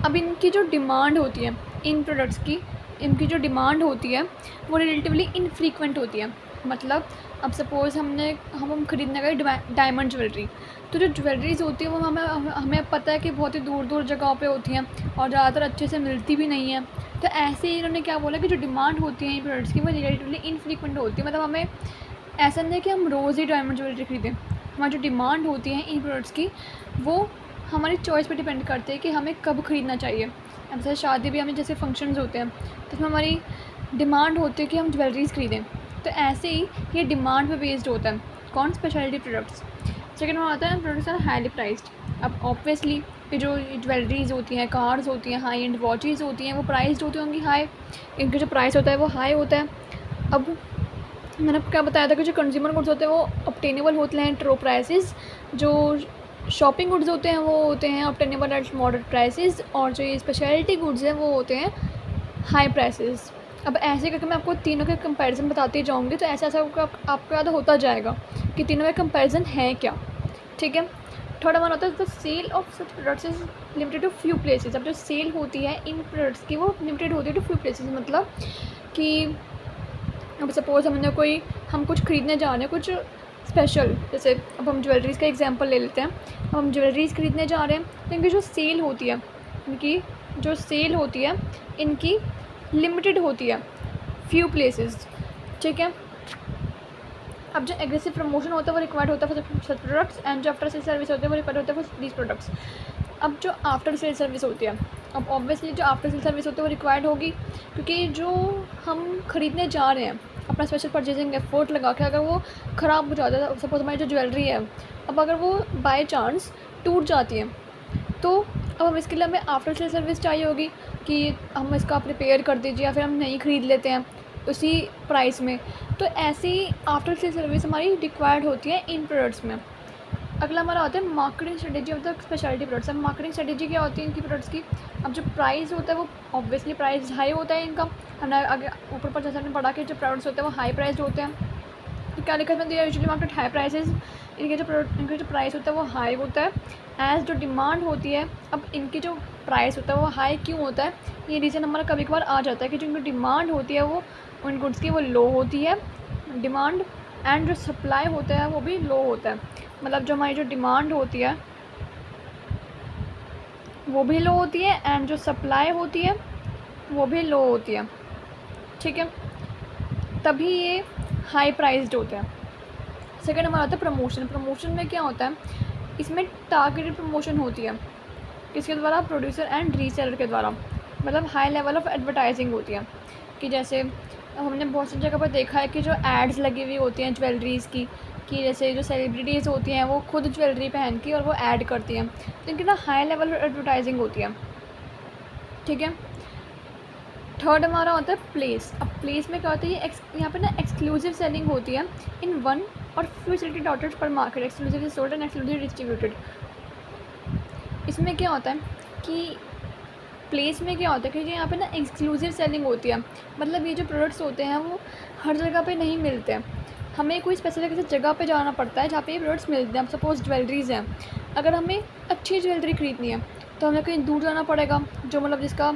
Speaker 1: अब इनकी जो डिमांड होती है इन प्रोडक्ट्स की, इनकी जो डिमांड होती है वो रिलेटिवली इनफ्रीक्वेंट होती है। मतलब अब सपोज़ हम खरीदने गए डायमंड ज्वेलरी, तो जो ज्वेलरीज होती है वो हमें पता है कि बहुत ही दूर दूर जगहों पे होती हैं और ज़्यादातर अच्छे से मिलती भी नहीं है। तो ऐसे ही इन्होंने क्या बोला कि जो डिमांड होती है इन प्रोडक्ट्स की वो रिलेटिवली इनफ्रीक्वेंट होती है। मतलब हमें ऐसा नहीं है कि हम रोज़ ही डायमंड ज्वेलरी खरीदें, हमारी जो डिमांड होती है इन प्रोडक्ट्स की वो हमारी चॉइस पे डिपेंड करते हैं कि हमें कब ख़रीदना चाहिए। अब जैसे शादी भी हमें जैसे फंक्शंस होते हैं तो उसमें हमारी डिमांड होती है कि हम ज्वेलरीज खरीदें, तो ऐसे ही ये डिमांड पे बेस्ड होता है। कौन, स्पेशलिटी प्रोडक्ट्स। सेकेंड वन आता है प्रोडक्ट्स आर हाईली प्राइस्ड। अब ऑब्वियसली ये जो ज्वेलरीज होती हैं, कार्स होती हैं, हाई एंड वॉचेज़ होती हैं, वो प्राइस्ड होती होंगी हाई, इनका जो प्राइस होता है वो हाई होता है। अब मैंने आपको क्या बताया था कि जो कंज्यूमर गुड्स होते हैं वो ऑब्टेनेबल होते हैं एट लो प्राइसेस, जो शॉपिंग गुड्स होते हैं वो होते हैं ऑब्टेनेबल एट मॉडरेट प्राइसेस, और जो ये स्पेशलिटी गुड्स हैं वो होते हैं हाई प्राइसेस। अब ऐसे करके मैं आपको तीनों के कंपैरिजन बताती जाऊंगी, तो ऐसा आपको याद होता जाएगा कि तीनों में कंपैरिजन है क्या, ठीक है। थर्ड हमारा होता है the sale of such products is limited to few places. अब जो सेल होती है इन प्रोडक्ट्स की वो लिमिटेड होती है टू फ्यू प्लेसेस, मतलब कि अब सपोज़ हम कुछ खरीदने जा रहे हैं, कुछ स्पेशल, जैसे अब हम ज्वेलरीज़ का एग्जांपल ले लेते हैं। अब हम ज्वेलरीज़ खरीदने जा रहे हैं तो इनकी जो सेल होती है इनकी लिमिटेड होती है फ्यू प्लेसेस, ठीक है। अब जो एग्रेसिव प्रमोशन होता है वो रिक्वायर्ड होता है फॉर सच प्रोडक्ट्स, एंड जो आफ्टर सेल सर्विस होते हैं वो रिक्वायर्ड होता है फॉर दीज प्रोडक्ट्स। अब जो आफ्टर सेल सर्विस होती है, अब ऑब्वियसली जो आफ्टर सेल सर्विस होती है वो रिक्वायर्ड होगी, क्योंकि जो हम खरीदने जा रहे हैं अपना स्पेशल परचेजिंग एफर्ट लगा के, अगर वो ख़राब हो जाता है, सपोज हमारी जो ज्वेलरी है अब अगर वो बाय चांस टूट जाती है, तो अब हम इसके लिए हमें आफ्टर सेल सर्विस चाहिए होगी कि हम इसका आप रिपेयर कर दीजिए, या फिर हम नहीं ख़रीद लेते हैं उसी प्राइस में। तो ऐसे ही आफ्टर सेल सर्विस हमारी रिक्वायर्ड होती है इन प्रोडक्ट्स में। अगला हमारा आता है marketing strategy of the speciality products. अब मार्केटिंग स्ट्रेटेजी क्या होती है इनकी प्रोडक्ट्स की, अब जो प्राइस होता है वो ऑब्वियसली प्राइस हाई होता है इनका, हमने आगे ऊपर पर जैसा हमने पढ़ा कि जो प्रोडक्ट्स होते हैं वो हाई प्राइस होते हैं, तो क्या लिखा है यूजुअली मार्केट हाई प्राइसेस, इनके जो प्राइस होता है वो हाई होता है एज जो डिमांड होती है। अब इनकी जो प्राइस होता है वो हाई क्यों होता है, ये रीज़न हमारा कभी कभार आ जाता है कि जो इनकी डिमांड होती है वो उन गुड्स की वो लो होती है डिमांड, एंड जो सप्लाई होता है वो भी लो होता है। मतलब जो हमारी जो डिमांड होती है वो भी लो होती है एंड जो सप्लाई होती है वो भी लो होती है, ठीक है, तभी ये हाई प्राइस्ड होते हैं। सेकंड हमारा आता है प्रमोशन। प्रमोशन में क्या होता है, इसमें टारगेटेड प्रमोशन होती है, किसके द्वारा, प्रोड्यूसर एंड रीसेलर के द्वारा। मतलब हाई लेवल ऑफ एडवर्टाइजिंग होती है, कि जैसे हमने बहुत सी जगह पर देखा है कि जो एड्स लगी हुई होती हैं ज्वेलरीज़ की, कि जैसे जो सेलिब्रिटीज़ होती हैं वो खुद ज्वेलरी पहन की और वो ऐड करती हैं, तो इनकी ना हाई लेवल एडवर्टाइजिंग होती है, ठीक है। थर्ड हमारा होता है प्लेस। अब प्लेस में क्या होता है, यहाँ पे ना एक्सक्लूसिव सेलिंग होती है इन वन और फ्यू सेलेक्टेड आउटलेट्स पर market exclusively sold and exclusively distributed. इसमें क्या होता है कि प्लेस में क्या होता है कि यहाँ पे ना एक्सक्लूसिव सेलिंग होती है, मतलब ये जो प्रोडक्ट्स होते हैं वो हर जगह पे नहीं मिलते हैं, हमें कोई स्पेसिफिक ऐसी जगह पे जाना पड़ता है जहाँ पे ये प्रोडक्ट्स मिलते हैं। अब सपोज़ ज्वेलरीज़ हैं, अगर हमें अच्छी ज्वेलरी ख़रीदनी है तो हमें कहीं दूर जाना पड़ेगा, जो मतलब जिसका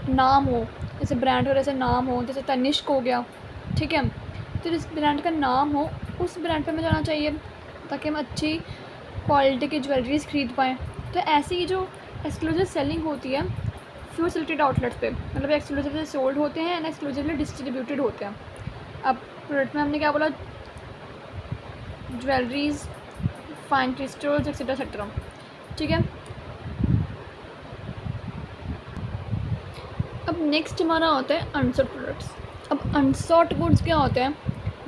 Speaker 1: नाम हो, जैसे ब्रांड का जैसे नाम हो, जैसे तनिष्क हो गया, ठीक है, तो जिस ब्रांड का नाम हो उस ब्रांड पे हमें जाना चाहिए ताकि हम अच्छी क्वालिटी की ज्वेलरीज़ ख़रीद पाएँ। तो ऐसी ही जो एक्सक्लूसिव सेलिंग होती है फ्यू सेलेक्टेड आउटलेट्स पे, मतलब एक्सक्लूसिवली सोल्ड होते हैं एंड एक्सक्लूसिवली डिस्ट्रीब्यूटेड होते हैं। अब प्रोडक्ट में हमने क्या बोला, jewelleries, fine crystals etcetera etcetera, ठीक है। अब नेक्स्ट हमारा होता है अनसॉर्ट प्रोडक्ट्स। अब अनसॉर्ट गुड्स क्या होते हैं,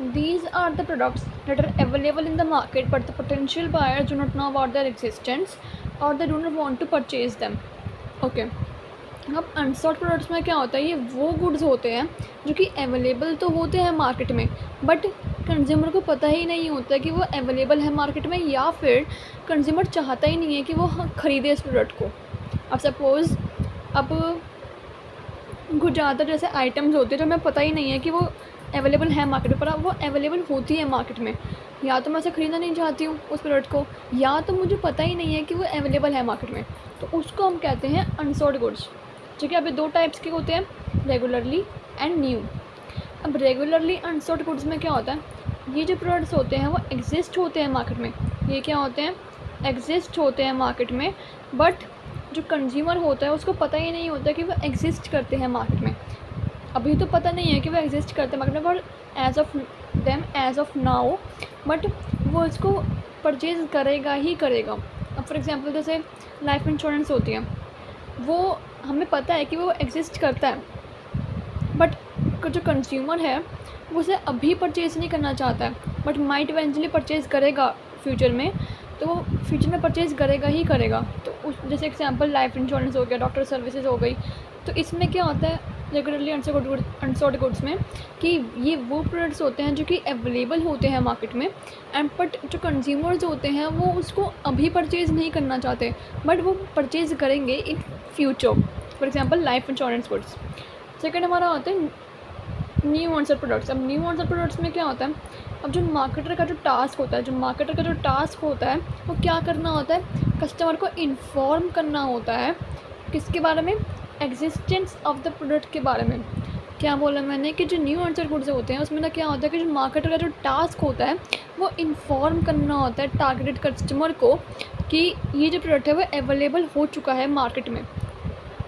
Speaker 1: these are the products that are available in the market but the potential buyers do not know about their existence or they do not want to purchase them. Okay, अब unsought products में क्या होता है, ये वो goods होते हैं जो कि अवेलेबल तो होते हैं मार्केट में बट कंज्यूमर को पता ही नहीं होता कि वो अवेलेबल है मार्केट में, या फिर कंज्यूमर चाहता ही नहीं है कि वो ख़रीदे इस प्रोडक्ट को। अब सपोज़ अब कुछ ज़्यादातर जैसे आइटम्स होते हैं जो हमें पता ही नहीं है कि वो अवेलेबल है मार्केट में, पर अब वो अवेलेबल होती है मार्केट में, या तो मैं उसे ख़रीदना नहीं चाहती हूँ उस प्रोडक्ट को, या तो मुझे पता ही नहीं है कि वो अवेलेबल है मार्केट में, तो उसको हम कहते हैं अनसॉर्ट गुड्स। ठीक है, अब ये दो टाइप्स के होते हैं, रेगुलरली एंड न्यू। अब रेगुलरली अनसॉर्ट गुड्स में क्या होता है, ये जो प्रोडक्ट्स होते हैं वो एग्जिस्ट होते हैं मार्केट में, ये क्या होते हैं, एग्जिस्ट होते हैं मार्केट में, बट जो कंज्यूमर होता है उसको पता ही नहीं होता कि वो एग्जिस्ट करते हैं मार्केट में। अभी तो पता नहीं है कि वो एग्जिस्ट करते हैं मार्केट में, but as of now but वो इसको परचेज़ करेगा ही करेगा। अब फॉर एग्ज़ाम्पल जैसे लाइफ इंश्योरेंस होती है, वो हमें पता है कि वो एग्जिस्ट करता है, बट जो कंज्यूमर है वो उसे अभी परचेज़ नहीं करना चाहता है, बट माइट इवेंचुअली परचेज़ करेगा फ्यूचर में, तो वो फ्यूचर में परचेज़ करेगा ही करेगा। तो उस जैसे एग्जांपल लाइफ इंश्योरेंस हो गया, डॉक्टर सर्विसेज हो गई, तो इसमें क्या होता है रेगुलरली अनसॉर्ट गुड्स में कि ये वो प्रोडक्ट्स होते हैं जो कि अवेलेबल होते हैं मार्केट में एंड बट जो कंज्यूमर्स होते हैं वो उसको अभी परचेज़ नहीं करना चाहते, बट वो परचेज़ करेंगे in future. For example life insurance goods. Second हमारा होता है न्यू अनसॉर्ट प्रोडक्ट्स। अब न्यू अनसॉर्ट प्रोडक्ट्स में क्या होता है, अब जो मार्केटर का जो टास्क होता है वो क्या करना होता है, कस्टमर को इन्फॉर्म करना होता है किसके बारे में, एग्जिस्टेंस ऑफ द प्रोडक्ट के बारे में। क्या बोला मैंने कि जो न्यू अनसॉर्ट गुड्स होते हैं उसमें ना क्या होता है कि जो मार्केटर का जो टास्क होता है वो इन्फॉर्म करना होता है टारगेटेड कस्टमर को कि ये जो प्रोडक्ट है वो अवेलेबल हो चुका है मार्केट में।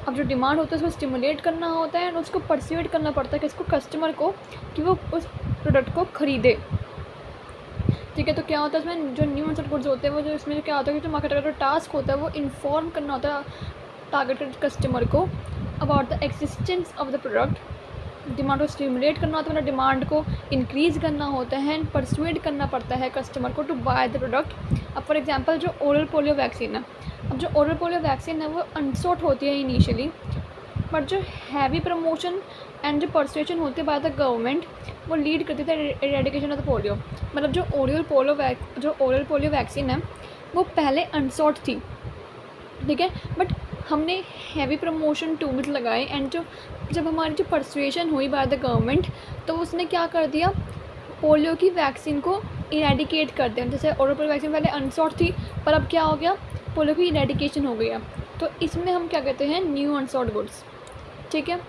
Speaker 1: अब जो डिमांड होता है उसको स्टिमुलेट करना होता है और उसको परस्यूएट करना पड़ता है किसको, कस्टमर को, कि वो उस प्रोडक्ट को ख़रीदे। ठीक है, तो क्या होता है इसमें जो न्यू अनसॉर्ट गुड्स होते हैं वो जो इसमें क्या होता है कि जो मार्केटर का जो टास्क होता है वो इन्फॉर्म करना होता है टारगेटेड कस्टमर को about the existence of the product. Demand को स्टिमुलेट करना होता है, मतलब डिमांड को इंक्रीज़ करना होता है एंड परस्यूएट करना पड़ता है कस्टमर को टू बाय द प्रोडक्ट। अब फॉर एग्जांपल जो ओरल पोलियो वैक्सीन है, अब जो ओरल पोलियो वैक्सीन है वो अनसॉर्ट होती है इनिशियली, बट जो हैवी प्रमोशन एंड जो परसुएशन होती है बाय द गवर्नमेंट वो लीड करती थी एरेडिकेशन ऑफ द पोलियो। मतलब जो ओरल पोलियो वैक्सीन है वो पहले अनसॉर्ट थी, ठीक है, बट हमने हैवी प्रमोशन टूल्स लगाए एंड जब हमारी जो परसुएशन हुई बाय द गवर्नमेंट तो उसने क्या कर दिया, पोलियो की वैक्सीन को इरेडिकेट कर दिया। जैसे ओरल पोलियो वैक्सीन पहले अनसॉर्ट थी पर अब क्या हो गया, पोलियो की इरेडिकेशन हो गई है, तो इसमें हम क्या कहते हैं, न्यू अनसॉर्ट गुड्स। ठीक है,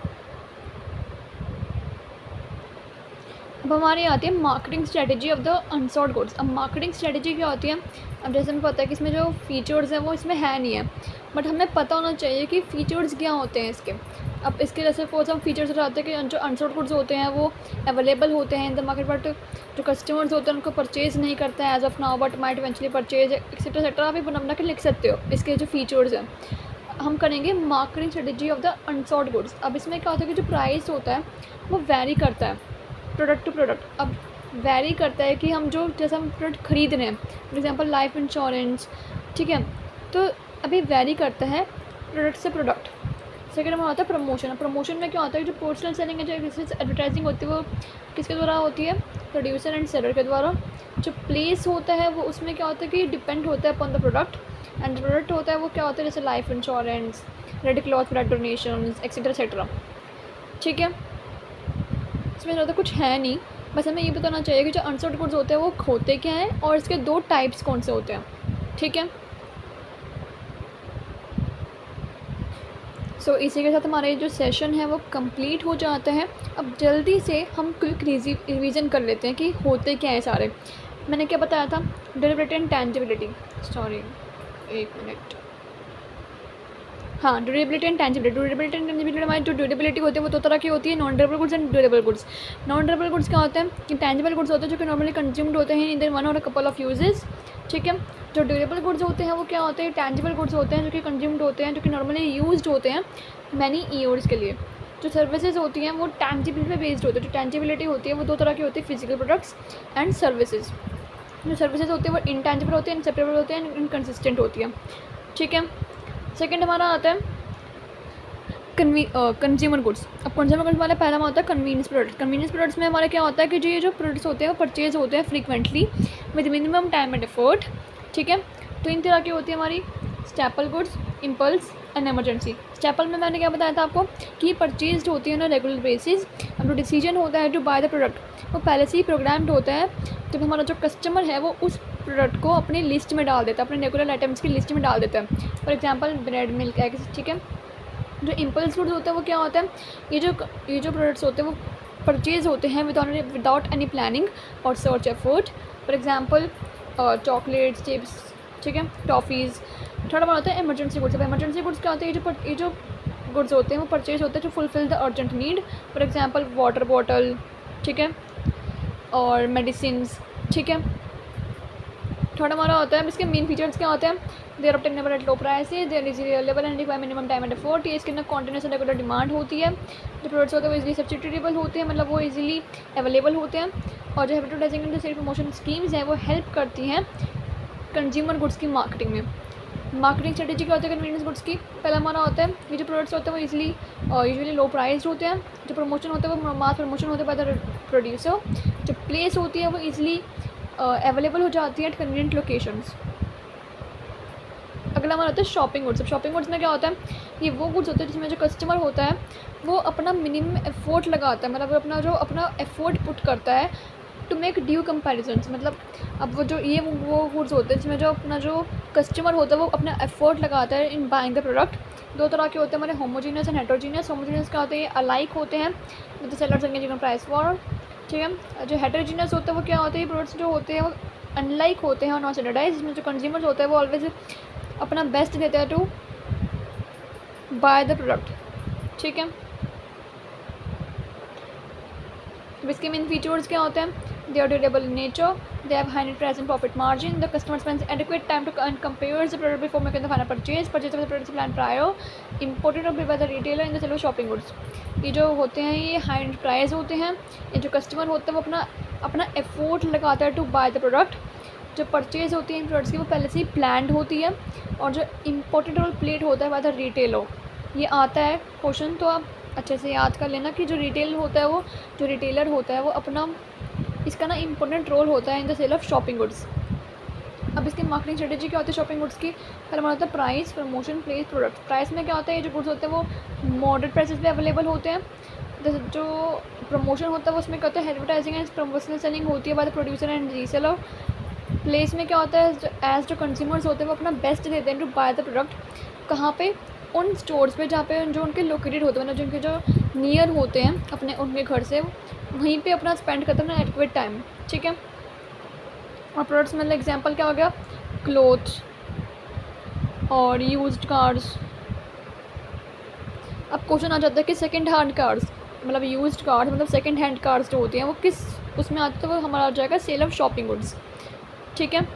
Speaker 1: अब हमारी आती है marketing strategy of the अनसॉर्ट goods. अब मार्केटिंग स्ट्रेटजी क्या होती है, अब जैसे हमें पता है कि इसमें जो फीचर्स हैं वो इसमें है नहीं है, बट हमें पता होना चाहिए कि फ़ीचर्स क्या होते हैं इसके। अब इसके जैसे कोई हम फीचर्स बताते हैं कि जो अनसॉर्ट गुड्स होते हैं वो अवेलेबल होते हैं इन द मार्केट, बट जो कस्टमर्स होते हैं उनको परचेज़ नहीं करते हैं as of now, but might eventually purchase etcetera etcetera. आप बना के लिख सकते हो इसके जो फीचर्स हैं। हम करेंगे marketing strategy of the अनसॉर्ट goods. अब इसमें क्या होता है कि जो प्राइस होता है वो वैरी करता है प्रोडक्ट टू प्रोडक्ट। अब वैरी करता है कि हम जो जैसा हम प्रोडक्ट ख़रीद रहे हैं, फॉर एग्जांपल लाइफ इंश्योरेंस, ठीक है, तो अभी वैरी करता है प्रोडक्ट से प्रोडक्ट। सेकंड हमारा आता है प्रमोशन। प्रमोशन में क्या होता है, जो पर्सनल सेलिंग है, जो एडवर्टाइजिंग होती है वो किसके द्वारा होती है, प्रोड्यूसर एंड सेलर के द्वारा। जो प्लेस होता है वो उसमें क्या होता है कि डिपेंड होता है upon the product, and product होता है वो क्या होता है, जैसे life insurance, red cloth blood donation etcetera etcetera. ठीक है, इसमें ज़्यादा कुछ है नहीं, बस हमें ये बताना चाहिए कि जो अनसोल्ड गुड्स होते हैं वो होते क्या हैं और इसके 2 टाइप्स कौन से होते हैं। ठीक है, सो इसी के साथ हमारा ये जो सेशन है वो कंप्लीट हो जाता है। अब जल्दी से हम क्विक रिवीजन कर लेते हैं कि होते क्या है सारे। मैंने क्या बताया था, ड्यूरेबिलिटी एंड टेंजिबिलिटी, सॉरी एक मिनट, हाँ durability and tangibility. Durability and tangibility, हमारी जो ड्यूरेबिलिटी होती है वो 2 तरह की होती है, non durable goods and durable goods. Non durable goods क्या होते हैं कि टेंजिबल गुड्स होते हैं जो कि नॉर्मली कंज्यूम्ड होते हैं in the one or a couple of uses. ठीक है, जो ड्यूरेबल गुड्स होते हैं वो क्या होते हैं, टेंजिबल गुड्स होते हैं जो कि कंज्यूम्ड होते हैं, जो कि नॉर्मली यूज्ड होते हैं मैनी ईयर्स के लिए। जो सर्विसेज होती हैं वो टेंजिबिलिटी पे बेस्ड होती है। जो टेंजिबिलिटी होती है वो 2 तरह की होती है, फिजिकल प्रोडक्ट्स एंड सर्विसेज। जो सर्विसेज होती है वो इंटेंजिबल होती है, इनसेपरेबल होती है, इनकन्सिस्टेंट होती है। ठीक है, सेकेंड हमारा आता है कंज्यूमर गुड्स। अब कंज्यूमर गुड्स वाले पहला होता है कन्वीनियंस प्रोडक्ट्स। कन्वीनियंस प्रोडक्ट्स में हमारा क्या होता है कि जो ये जो प्रोडक्ट्स होते हैं वो परचेज होते हैं frequently with minimum time and effort. ठीक है, तो इन तरह की होती है हमारी staple goods, impulse and emergency. Staple में मैंने क्या बताया था आपको कि परचेज होती है ना रेगुलर बेसिस। अब जो डिसीजन होता है टू बाय द प्रोडक्ट वो पहले से ही प्रोग्राम्ड होता है, जब हमारा जो कस्टमर है वो उस प्रोडक्ट को अपनी लिस्ट में डाल देता है, अपने रेगुलर आइटम्स की लिस्ट में डाल देता है। For example bread, milk, eggs. ठीक है, जो इम्पल्स गुड्स होते हैं वो क्या होता है, ये जो प्रोडक्ट्स होते हैं वो परचेज होते हैं विदाउट एनी प्लानिंग और search effort. For example chocolates, chips, ठीक है, टॉफ़ीज़। थर्ड वन होता है इमरजेंसी गुड्स। अब इमरजेंसी गुड्स क्या होते हैं, ये जो गुड्स होते हैं वो परचेज होते हैं to fulfil the urgent need. For example water bottle, ठीक है, और मेडिसिन्स। ठीक है, थर्ड हमारा होता है, इसके मेन फीचर्स क्या होते हैं, they are obtainable at low prices, they are easily available and require minimum time and effort. ये इसके अंदर कॉन्टिन्यूस एंड रेगुलर डिमांड होती है। जो प्रोडक्ट्स होते हैं वो इजीली सब्स्टिट्यूटेबल होते हैं, मतलब वो इजीली अवेलेबल होते हैं। और जो advertising and sale promotion schemes हैं वो हेल्प करती हैं कंज्यूमर गुड्स की मार्केटिंग में। मार्केटिंग स्ट्रेटेजी क्या होती है कन्वीनियंस गुड्स की, पहला हमारा होता है ये जो प्रोडक्ट्स होते हैं वो इजीली यूजुअली लो प्राइस्ड होते हैं। जो प्रमोशन होता है वो मास प्रमोशन होता है बाय द प्रोड्यूसर। जो प्लेस होती है वो इजीली अवेलेबल हो जाती है एट कन्वीनियंट लोकेशंस। अगला हमारा होता है शॉपिंग गुड्स। अब शॉपिंग गुड्स में क्या होता है, ये वो गुड्स होते हैं जिसमें जो कस्टमर होता है वो अपना मिनिमम एफर्ट लगाता है, मतलब अपना एफर्ट पुट करता है टू मेक ड्यू कंपैरिजन्स। मतलब अब वो गुड्स होते हैं जिसमें जो कस्टमर होता है वो अपना एफर्ट लगाता है इन बाइंग द प्रोडक्ट। 2 तरह के होते हैं हमारे, होमोजीनियस एंड हेटेरोजीनियस। होमोजीनियस क्या होते हैं, ये अलाइक होते हैं with the sellers engaging on price war. ठीक है, जो हेटेरोजीनियस होता है वो क्या होते हैं, प्रोडक्ट्स जो होते हैं वो अनलाइक होते हैं और नॉट स्टैंडर्डाइज, जिसमें जो कंज्यूमर्स होते हैं वो ऑलवेज अपना बेस्ट देते हैं टू बाय द प्रोडक्ट। ठीक है, इसके मेन फीचर्स क्या होते हैं, they are durable in nature, they have high net price and profit margin, the customer spends adequate time to and compares the product before making the final purchase of the product is planned prior, imported or by the retailer in the sale of shopping goods। ये जो होते हैं ये high net price होते हैं, ये जो customer होता है वो अपना एफर्ट लगाता है टू बाय द प्रोडक्ट। जो परचेज़ होती है इन प्रोडक्ट्स की वो पहले से ही प्लान्ड होती है। और जो इम्पोर्टेड और प्लेड होता है बाय द रिटेलर, ये आता है क्वेश्चन, तो आप अच्छे से याद कर लेना कि जो रिटेल होता है वो जो रिटेलर होता है वो अपना इसका ना इम्पोर्टेंट रोल होता है in the sale of shopping goods. अब इसकी मार्केटिंग स्ट्रेटेजी क्या होती है शॉपिंग गुड्स की, पहले हमारा होता है price, promotion, place, product. Price में क्या होता है, ये जो गुड्स होते हैं वो मॉडरेट प्राइसेस पे अवेलेबल होते हैं। जो प्रमोशन होता है वो उसमें क्या होता है, एडवर्टाइजिंग एंड प्रमोशनल सेलिंग होती है by the producer and reseller. Place में क्या होता है, एज जो कंज्यूमर्स होते हैं वो अपना बेस्ट देते हैं टू बाय द प्रोडक्ट। कहाँ पे, उन स्टोर्स पे जहाँ पे जो उनके लोकेटेड होते हैं, मतलब जो उनके जो नियर होते हैं अपने उनके घर से, वहीं पे अपना स्पेंड करते हैं अपना एडिक्वेट टाइम। ठीक है, और प्रोडक्ट्स मतलब एग्जांपल क्या हो गया, क्लोथ्स और यूज्ड कार्स। अब क्वेश्चन आ जाता है कि सेकंड हैंड कार्स, मतलब यूज्ड कार्स मतलब सेकंड हैंड कार्स जो होती हैं वो किस उसमें आते हैं, वो हमारा आ जाएगा सेल ऑफ शॉपिंग गुड्स। ठीक है,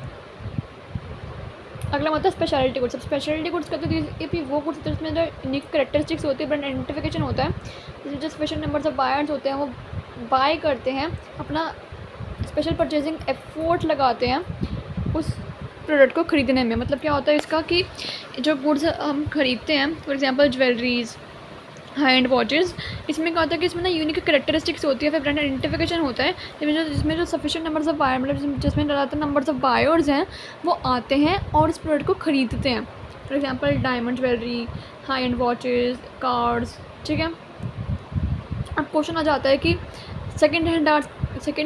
Speaker 1: अगला मतलब स्पेशलिटी गुड्स। अब स्पेशलिटी गुड्स कहते हैं ये भी वो गुड्स होते हैं जिसमें जो यूनिक करेक्टरिस्टिक्स होती है, ब्रांड आइडेंटिफिकेशन होता है, जिसमें जो स्पेशल नंबर्स ऑफ बायर्स होते हैं वो बाय करते हैं, अपना स्पेशल परचेजिंग एफर्ट लगाते हैं उस प्रोडक्ट को ख़रीदने में। मतलब क्या होता है इसका कि जो गुड्स हम ख़रीदते हैं, for example jewelleries, high and watches, इसमें क्या होता है कि इसमें ना यूनिक करेक्टरिस्टिक्स होती है, फिर ब्रांड आइडेंटिफिकेशन होता है, जिसमें जो सफिशिएंट नंबर्स ऑफ बायर मतलब जिसमें ज़्यादातर नंबर्स ऑफ बायर्स हैं वो आते हैं और इस प्रोडक्ट को ख़रीदते हैं। For example diamond jewellery, high and watches, cars, ठीक है। अब क्वेश्चन आ जाता है कि सेकेंड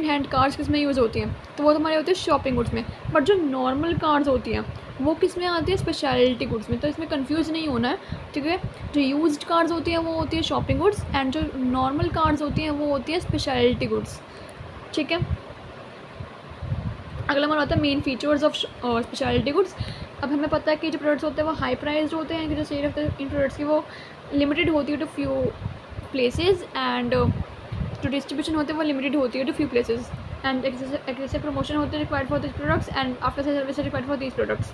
Speaker 1: हैंड कार्स किस में यूज़ होती हैं, तो वो हमारे होती है शॉपिंग गुड्स में। बट जो नॉर्मल कार्स होती हैं वो किस में आती है, स्पेशलिटी गुड्स में। तो इसमें कंफ्यूज नहीं होना है, ठीक है। जो यूज्ड कार्स होती हैं वो होती है शॉपिंग गुड्स, एंड जो नॉर्मल कार्स होती हैं वो होती है स्पेशलिटी गुड्स, ठीक है। अगला हमारा होता है main features of speciality goods. अब हमें पता है कि जो प्रोडक्ट्स होते हैं वो हाई प्राइस्ड होते हैं, कि जो सेल ऑफ इन प्रोडक्ट्स की वो लिमिटेड होती है टू फ्यू प्लेसेस, एंड जो डिस्ट्रीब्यूशन होती है वो लिमिटेड होती है to few places, and aggressive promotion होते हैं required for this products, and after sale service required for these products.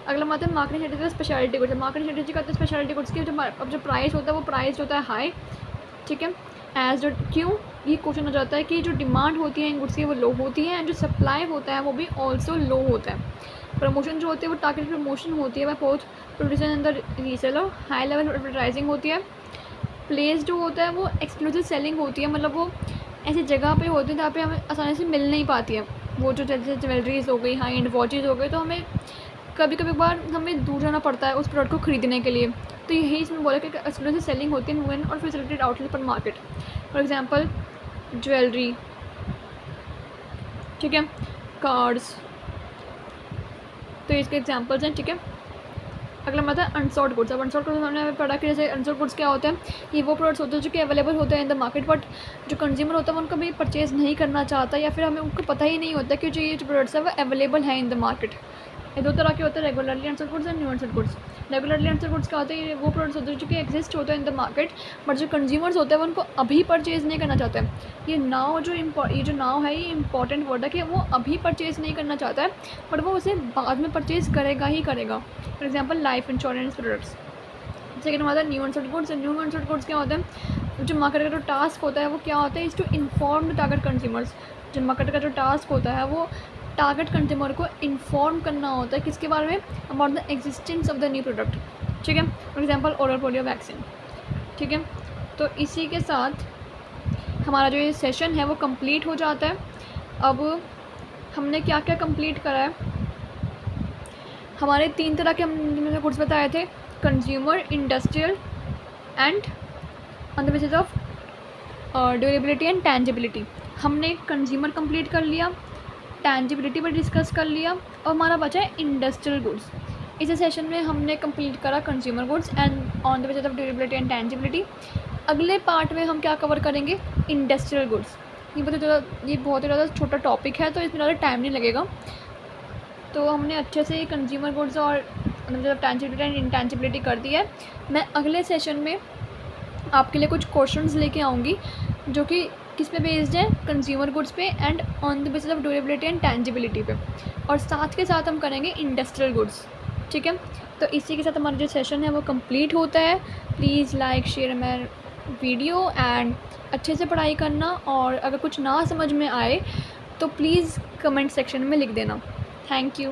Speaker 1: अगला बात है marketing strategy speciality goods. Marketing strategy का स्पेशलिटी गुड्स की जो प्राइस होता है वो प्राइस होता है हाई, ठीक है। एज जो क्यों ये क्वेश्चन हो जाता है कि जो डिमांड होती है इन गुड्स की वो लो होती है, एंड जो सप्लाई होता है वो भी ऑल्सो लो होता है। प्रमोशन जो होती है वो टारगेटेड प्रमोशन होती है by both producer and the reseller. High level advertising होती है। प्लेस जो होता है वो एक्सक्लूसिव सेलिंग होती है, मतलब वो ऐसी जगह पे होती है जहाँ पे हमें आसानी से मिल नहीं पाती है। वो जो जैसे ज्वेलरीज हो गई, हाई एंड वॉचेज़ हो गई, तो हमें कभी कभी बार हमें दूर जाना पड़ता है उस प्रोडक्ट को ख़रीदने के लिए। तो यही इसमें बोला कि एक्सक्लूसिव सेलिंग होती है वुमेन और फैसिलिटेड आउटलेट पर मार्केट। फॉर एग्जांपल ज्वेलरी, ठीक है, कार्ड्स, तो इसके एग्जांपल्स हैं, ठीक है। अगला मतलब है अनसॉल्ड गुड्स। अब अनसॉल्ड गुड्स हमने पढ़ा कि जैसे अनसॉल्ड गुड्स क्या होते हैं, ये वो प्रोडक्ट्स होते हैं जो कि अवेलेबल होते हैं इन द मार्केट, बट जो कंज्यूमर होता है वो उनको भी परचेज़ नहीं करना चाहता, या फिर हमें उनको पता ही नहीं होता कि जो ये जो प्रोडक्ट्स है वो अवेलेबल है इन द मार्केट। ये दो तरह के होते हैं, regularly unsold goods and new unsold goods. Regularly unsold goods क्या होते हैं, ये वो प्रोडक्ट्स होते हैं जो कि एग्जिस्ट होते हैं इन द मार्केट, बट जो कंज्यूमर्स होते हैं वो उनको अभी परचेज़ नहीं करना चाहते हैं। ये नाउ जो नाउ है ये इंपॉर्टेंट वर्ड है कि वो अभी परचेज़ नहीं करना चाहता है, बट वो उसे बाद में परचेज़ करेगा ही करेगा। For example life insurance products. Second हमारा new unsold goods. New unsold goods क्या होते हैं, जो मार्केट का जो टास्क होता है वो क्या होता है, is to inform the target consumers. जो मार्केट का जो टास्क होता है वो टारगेट कंज्यूमर को इन्फॉर्म करना होता है किसके बारे में, about the existence of the new product, ठीक है। For example oral polio vaccine, ठीक है। तो इसी के साथ हमारा जो ये सेशन है वो कंप्लीट हो जाता है। अब हमने क्या क्या कंप्लीट करा है, हमारे 3 तरह के हमने गुड्स बताए थे, consumer, industrial and on the basis of durability and tangibility. हमने कंज्यूमर कंप्लीट कर लिया, टेंजिबिलिटी पर डिस्कस कर लिया, और हमारा बचा है इंडस्ट्रियल गुड्स। इस सेशन में हमने कंप्लीट करा consumer goods and on the basis of durability and tangibility. अगले पार्ट में हम क्या कवर करेंगे, इंडस्ट्रियल गुड्स। ये बहुत ही ज़्यादा छोटा टॉपिक है तो इसमें ज़्यादा टाइम नहीं लगेगा। तो हमने अच्छे से कंज्यूमर गुड्स और मतलब टेंजिबिलिटी एंड इंटेंजिबिलिटी कर दी है। मैं अगले सेशन में आपके लिए कुछ क्वेश्चंस लेके आऊँगी जो कि किस पे बेस्ड है, कंज्यूमर गुड्स पे and on the basis of durability and tangibility पे, और साथ के साथ हम करेंगे इंडस्ट्रियल गुड्स, ठीक है। तो इसी के साथ हमारा जो सेशन है वो कंप्लीट होता है। Please like share my video and अच्छे से पढ़ाई करना, और अगर कुछ ना समझ में आए तो प्लीज़ कमेंट सेक्शन में लिख देना। Thank you.